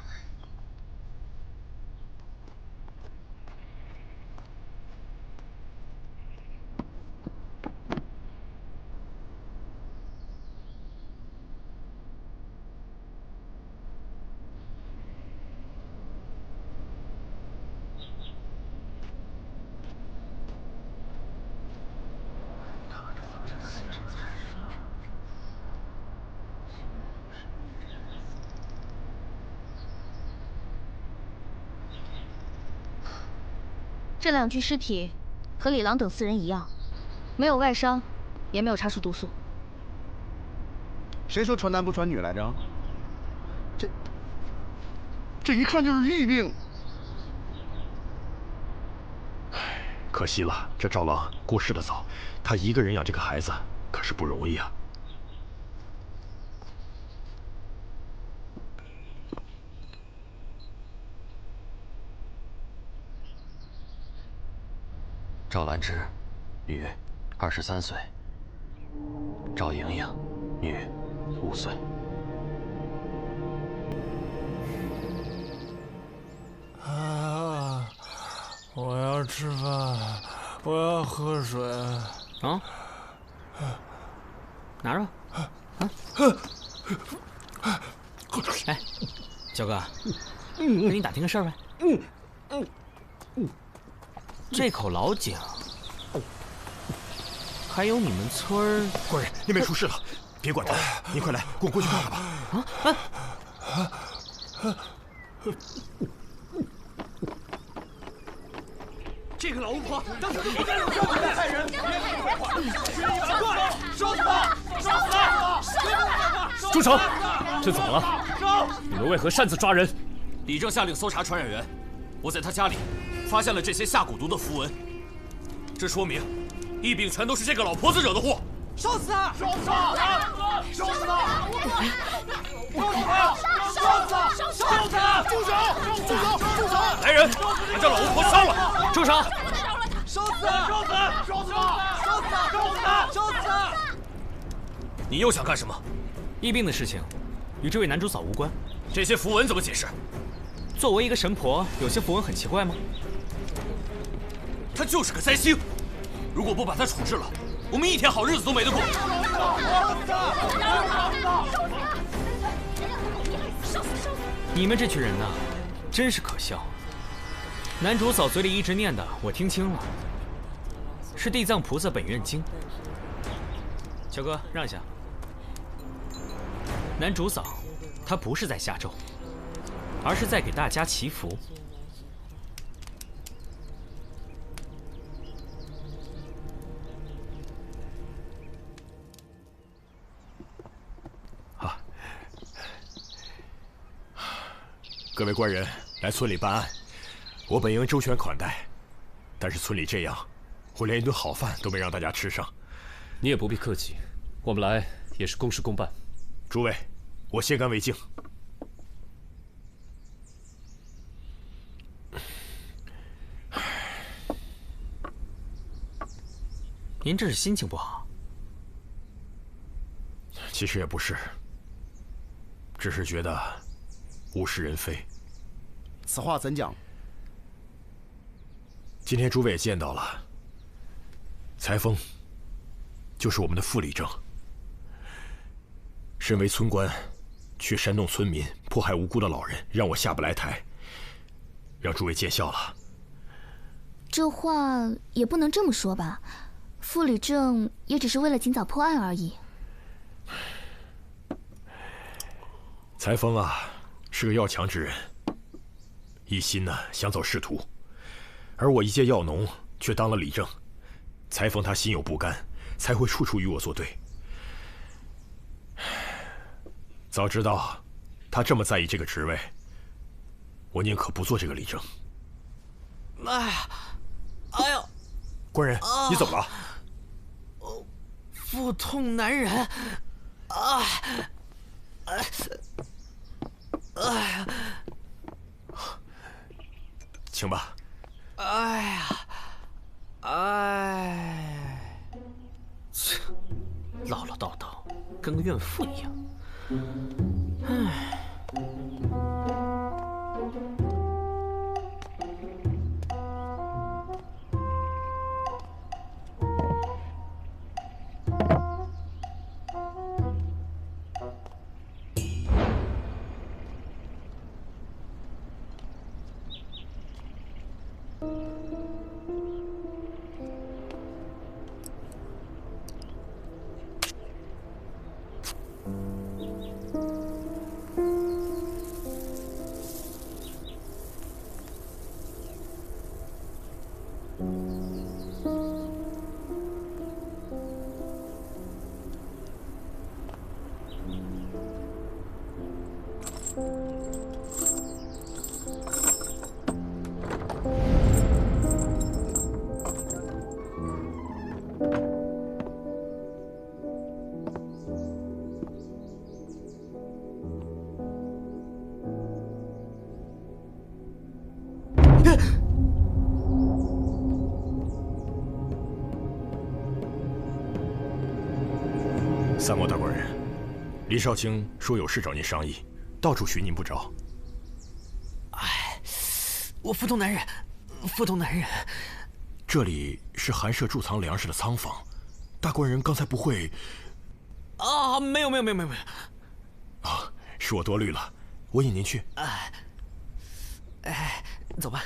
这2具尸体和李郎等4人一样，没有外伤，也没有查出毒素。谁说传男不传女来着？这一看就是疫病。可惜了，这赵郎过世的早，他一个人养这个孩子可是不容易啊。赵兰芝，女，23岁；赵莹莹，女，5岁。啊！我要吃饭，我要喝水。啊？拿着。哎，焦哥，跟你打听个事儿呗。这口老井，还有你们村儿……官人，那边出事了，别管他，您快来，跟我过去看看吧。这个老巫婆当时就不该留下我们害人！烧死他！烧死他！住手！这怎么了？你们为何擅自抓人？李正下令搜查传染源，我在他家里发现了这些下蛊毒的符文，这说明疫病全都是这个老婆子惹的祸。烧死他！烧死他！烧死他！烧死他！烧死他！住手！住手！住手！来人，把这老巫婆烧了！住手！烧死他！烧死他！烧死他！烧死他！烧死他！烧死他！你又想干什么？疫病的事情与这位男主嫂无关。这些符文怎么解释？作为一个神婆，有些符文很奇怪吗？他就是个灾星，如果不把他处置了，我们一天好日子都没得过。你们这群人呐，真是可笑。男主嫂嘴里一直念的，我听清了，是地藏菩萨本愿经。小哥，让一下。男主嫂，他不是在下咒，而是在给大家祈福。各位官人来村里办案，我本应周全款待，但是村里这样，我连一顿好饭都没让大家吃上。你也不必客气，我们来也是公事公办。诸位，我先干为敬。您这是心情不好？其实也不是，只是觉得物是人非。此话怎讲？今天诸位也见到了，裁缝就是我们的副理正。身为村官，却煽动村民迫害无辜的老人，让我下不来台，让诸位见笑了。这话也不能这么说吧，副理正也只是为了尽早破案而已。裁缝啊，是个要强之人，一心呢想走仕途，而我一介药农却当了理正，裁缝他心有不甘，才会处处与我作对。早知道他这么在意这个职位，我宁可不做这个理政。哎呀，哎呦！官人，你怎么了？腹痛难忍。啊！哎呀！请吧。哎呀！哎！切，唠唠叨叨，跟个怨妇一样。唉。三毛大官人，李少卿说有事找您商议，到处寻您不着。哎，我腹痛难忍，腹痛难忍。这里是寒舍贮藏粮食的仓房，大官人刚才不会……啊，没有。啊，是我多虑了，我引您去。哎，走吧。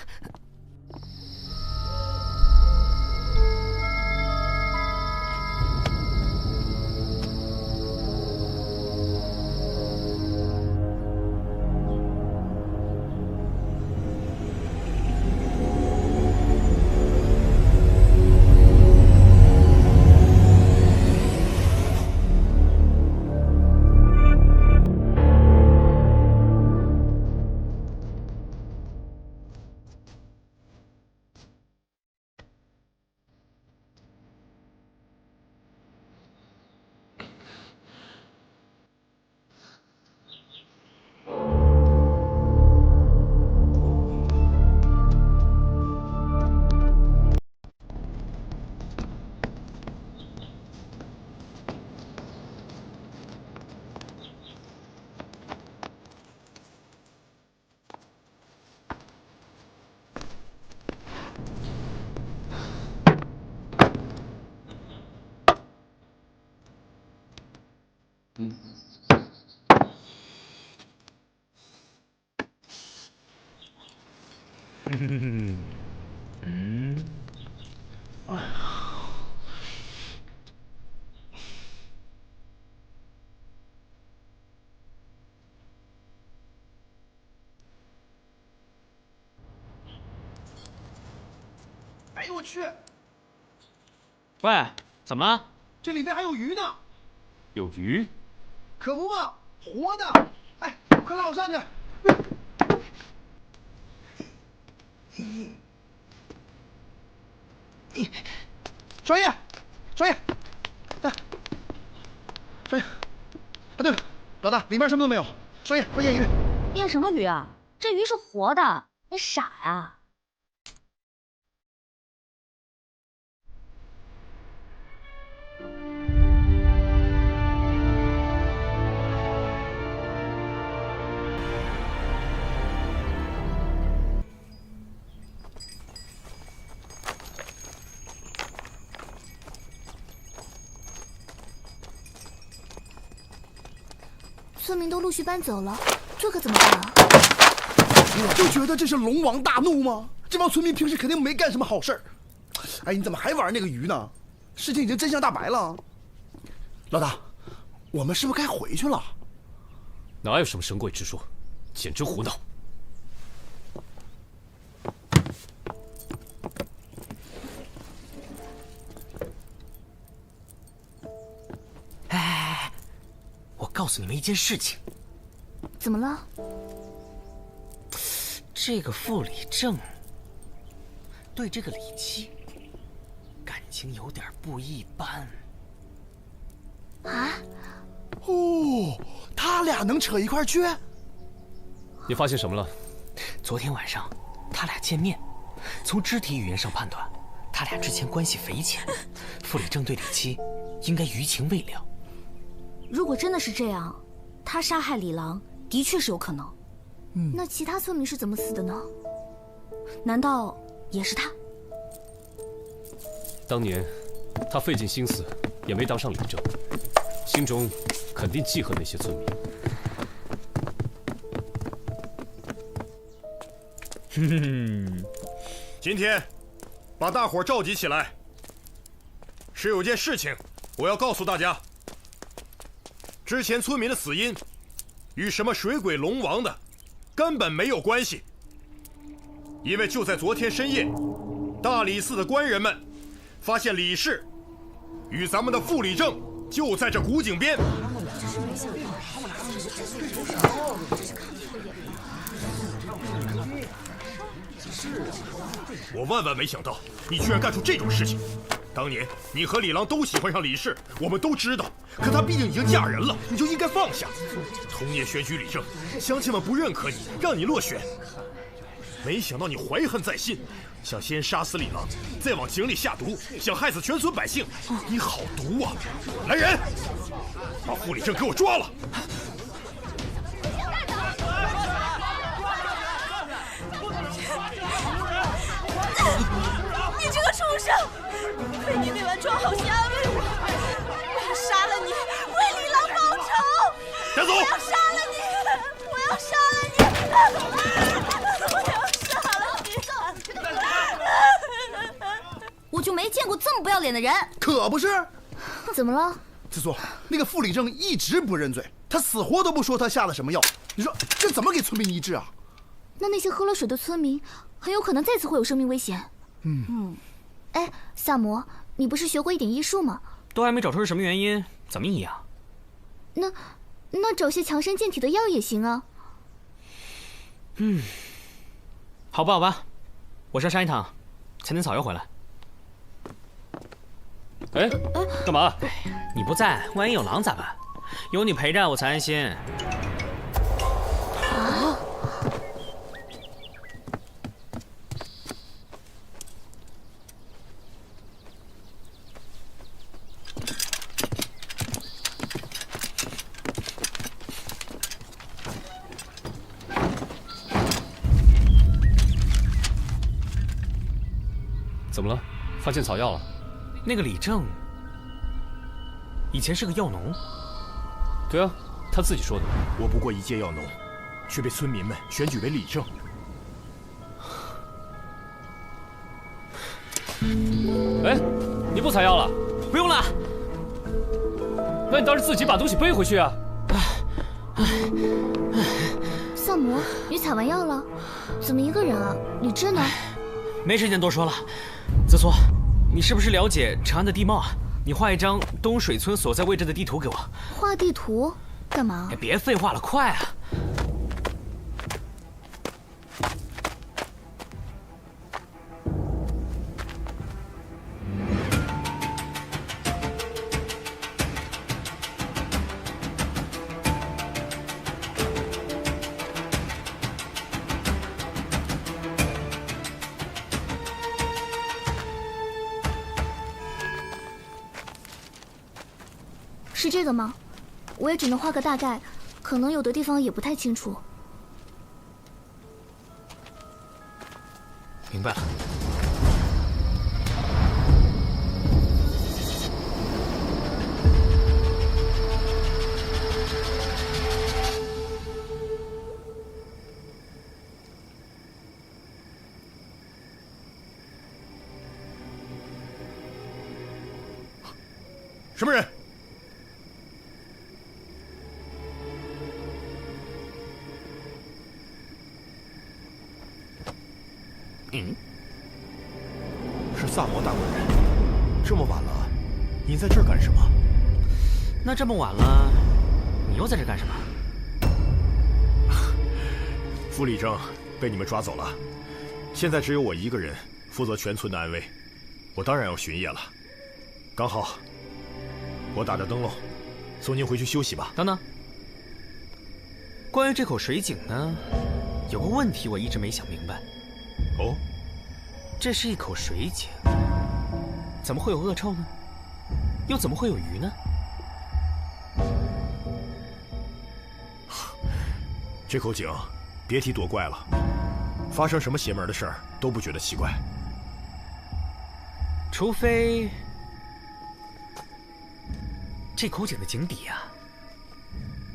哎呦我去！喂，怎么了？这里面还有鱼呢！有鱼？可不嘛，活的！哎，快拉我上去！专业，专业，来，专业。啊，对了，老大，里面什么都没有。专业，快验鱼。验什么鱼啊？这鱼是活的，你傻呀？村民都陆续搬走了，这可怎么办啊？我就觉得这是龙王大怒吗？这帮村民平时肯定没干什么好事儿。哎，你怎么还玩那个鱼呢？事情已经真相大白了。老大，我们是不是该回去了？哪有什么神鬼之说，简直胡闹！哎，我告诉你们一件事情，怎么了？这个傅礼正对这个李七感情有点不一般。啊？哦，他俩能扯一块去？你发现什么了？昨天晚上他俩见面，从肢体语言上判断，他俩之前关系匪浅。傅礼正对李七应该余情未了。如果真的是这样，他杀害李郎的确是有可能。那其他村民是怎么死的呢？难道也是他？当年他费尽心思也没当上李正，心中肯定记恨那些村民。今天把大伙召集起来，是有件事情我要告诉大家。之前村民的死因与什么水鬼龙王的根本没有关系，因为就在昨天深夜，大理寺的官人们发现李氏与咱们的傅礼正就在这古井边。我万万没想到你居然干出这种事情。当年你和李郎都喜欢上李氏，我们都知道，可她毕竟已经嫁人了，你就应该放下。同年选举李正，乡亲们不认可你，让你落选。没想到你怀恨在心，想先杀死李郎，再往井里下毒，想害死全村百姓。你好毒啊！来人，把傅礼正给我抓了！你这个畜生！亏你那碗庄好心安慰我，我要杀了你，为李郎报仇！带走！我要杀了你！我要杀了你！我要杀了你！我就没见过这么不要脸的人。可不是。怎么了？子苏，那个傅礼正一直不认罪，他死活都不说他下了什么药。你说这怎么给村民医治啊？那些喝了水的村民很有可能再次会有生命危险。哎，萨摩，你不是学过一点医术吗？都还没找出是什么原因，怎么医啊？那找些强身健体的药也行啊。好吧，我是要上一趟才能草药回来。哎，干嘛？你不在，万一有狼咋办？有你陪着我才安心。怎么了？发现草药了？那个李正以前是个药农。对啊，他自己说的。我不过一介药农，却被村民们选举为李正。哎，你不采药了？不用了。那你倒是自己把东西背回去啊！萨摩，你采完药了？怎么一个人啊？李治呢？没时间多说了。子苏，你是不是了解长安的地貌啊？你画一张东水村所在位置的地图给我。画地图干嘛？别废话了，快啊！是这个吗？我也只能画个大概，可能有的地方也不太清楚。明白了。什么人？是萨摩大官人。这么晚了，您在这儿干什么？那这么晚了，你又在这干什么？傅立正被你们抓走了，现在只有我一个人负责全村的安危，我当然要巡夜了。刚好，我打着灯笼，送您回去休息吧。等等，关于这口水井呢，有个问题我一直没想明白。哦，这是一口水井，怎么会有恶臭呢？又怎么会有鱼呢？这口井，别提多怪了，发生什么邪门的事儿都不觉得奇怪。除非这口井的井底啊，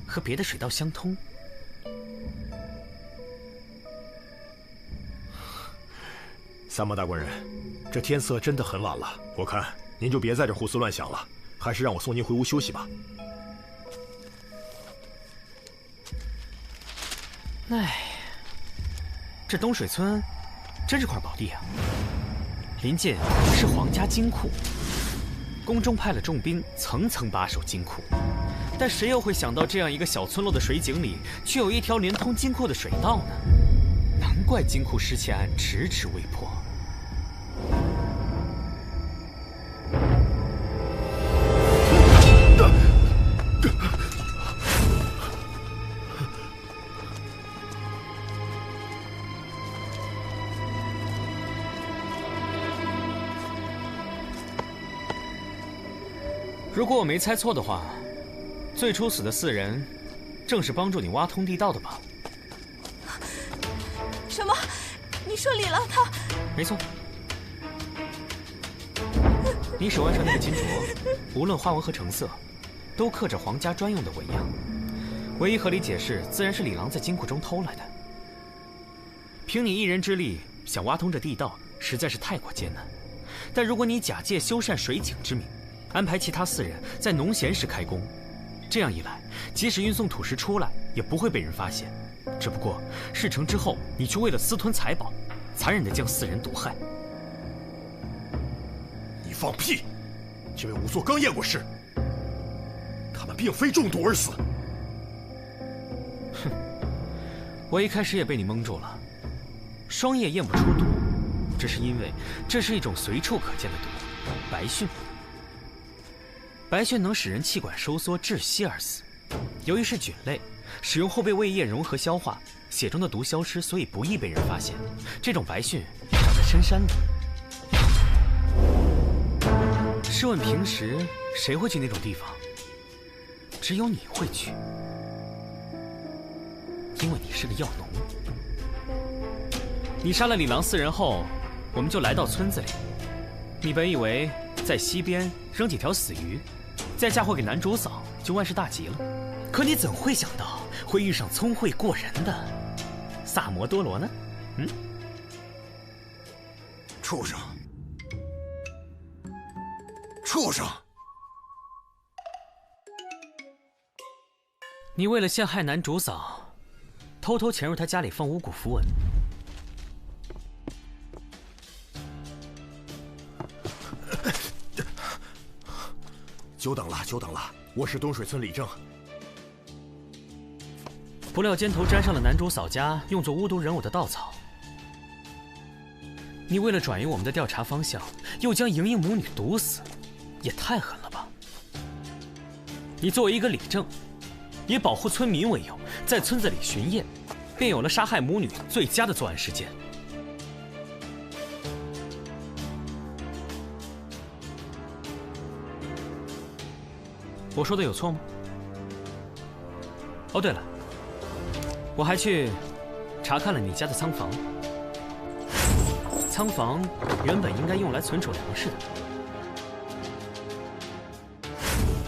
和别的水道相通。三毛大官人，这天色真的很晚了，我看您就别在这胡思乱想了，还是让我送您回屋休息吧。哎，这东水村真是块宝地啊！临近是皇家金库，宫中派了重兵，层层把守金库。但谁又会想到，这样一个小村落的水井里，却有一条连通金库的水道呢？难怪金库失窃案迟迟未破。如果我没猜错的话，最初死的4人，正是帮助你挖通地道的吧？什么？你说李郎他？没错。你手腕上那个金镯，无论花纹和成色，都刻着皇家专用的纹样。唯一合理解释，自然是李郎在金库中偷来的。凭你一人之力想挖通这地道，实在是太过艰难。但如果你假借修缮水井之名，安排其他4人在农闲时开工，这样一来，即使运送土石出来，也不会被人发现。只不过事成之后，你却为了私吞财宝，残忍地将4人毒害。你放屁！这位仵作刚验过尸，他们并非中毒而死。哼，我一开始也被你蒙住了。双叶验不出毒，只是因为这是一种随处可见的毒——白蕈。白蕈能使人气管收缩窒息而死，由于是菌类，使用后被胃液融合消化，血中的毒消失，所以不易被人发现。这种白蕈长在深山里。试问平时谁会去那种地方？只有你会去，因为你是个药农。你杀了李郎4人后，我们就来到村子里。你本以为在溪边扔几条死鱼，再嫁祸给男主嫂就万事大吉了，可你怎会想到会遇上聪慧过人的萨摩多罗呢？畜生！畜生！你为了陷害男主嫂，偷偷潜入他家里放巫蛊符文。久等了，久等了！我是东水村李正。不料肩头沾上了男主嫂家用作巫毒人偶的稻草。你为了转移我们的调查方向，又将莹莹母女毒死，也太狠了吧！你作为一个李正，以保护村民为由，在村子里巡夜，便有了杀害母女最佳的作案时间。我说的有错吗？哦，对了，我还去查看了你家的仓房。仓房原本应该用来存储粮食的，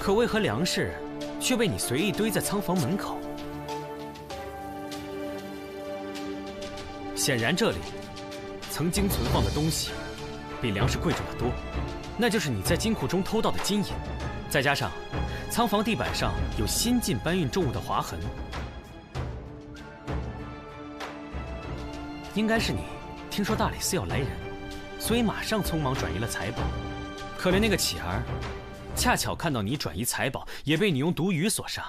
可为何粮食却被你随意堆在仓房门口？显然这里曾经存放的东西比粮食贵重得多，那就是你在金库中偷到的金银，再加上仓房地板上有新近搬运重物的划痕，应该是你听说大理寺要来人，所以马上匆忙转移了财宝。可怜那个乞儿，恰巧看到你转移财宝，也被你用毒鱼所杀。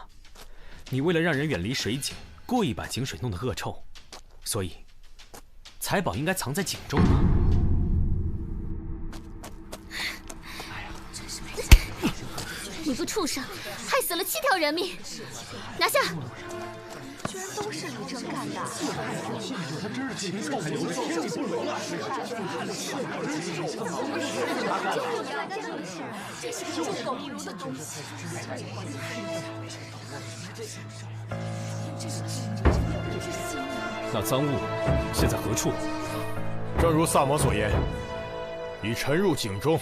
你为了让人远离水井，故意把井水弄得恶臭，所以财宝应该藏在井中吧？你个畜生，害死了7条人命，拿下！居然都是李正干的！他真是禽兽不如，天理不容啊！这是个救狗不如的东西。那赃物现在何处？正如萨摩所言，已沉入井中。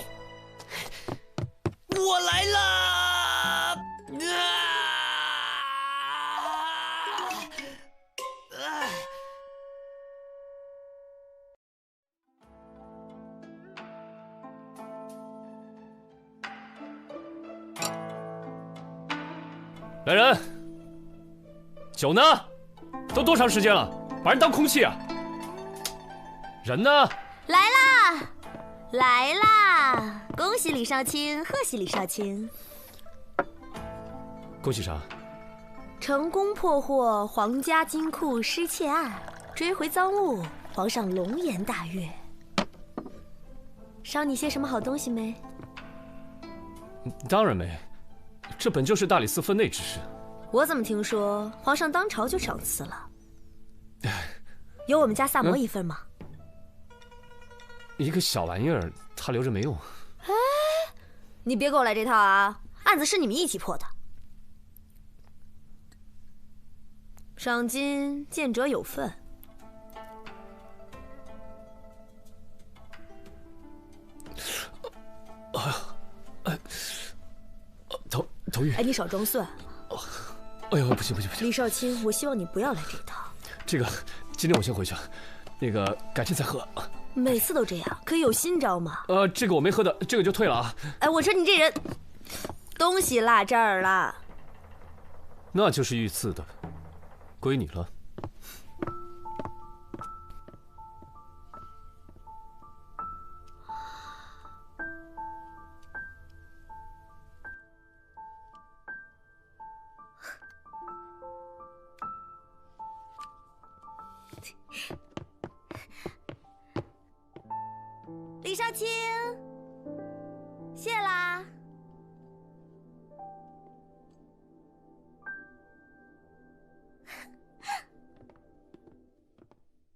我来了！来人，酒呢？都多长时间了？把人当空气啊？人呢？来啦，来啦！恭喜李少卿，贺喜李少卿！恭喜啥？成功破获皇家金库失窃案，追回赃物，皇上龙颜大悦。捎你些什么好东西没？当然没，这本就是大理寺分内之事。我怎么听说皇上当朝就赏赐了？有我们家萨摩一份吗？一个小玩意儿，他留着没用。哎，你别给我来这套啊！案子是你们一起破的，赏金见者有份。头晕。哎，你少装蒜。哎呦，不行！李少卿，我希望你不要来这一套。这个，今天我先回去，那个改天再喝。每次都这样，可以有新招吗？这个我没喝的，这个就退了啊。哎，我说你这人，东西落这儿了。那就是御赐的，归你了。李少卿，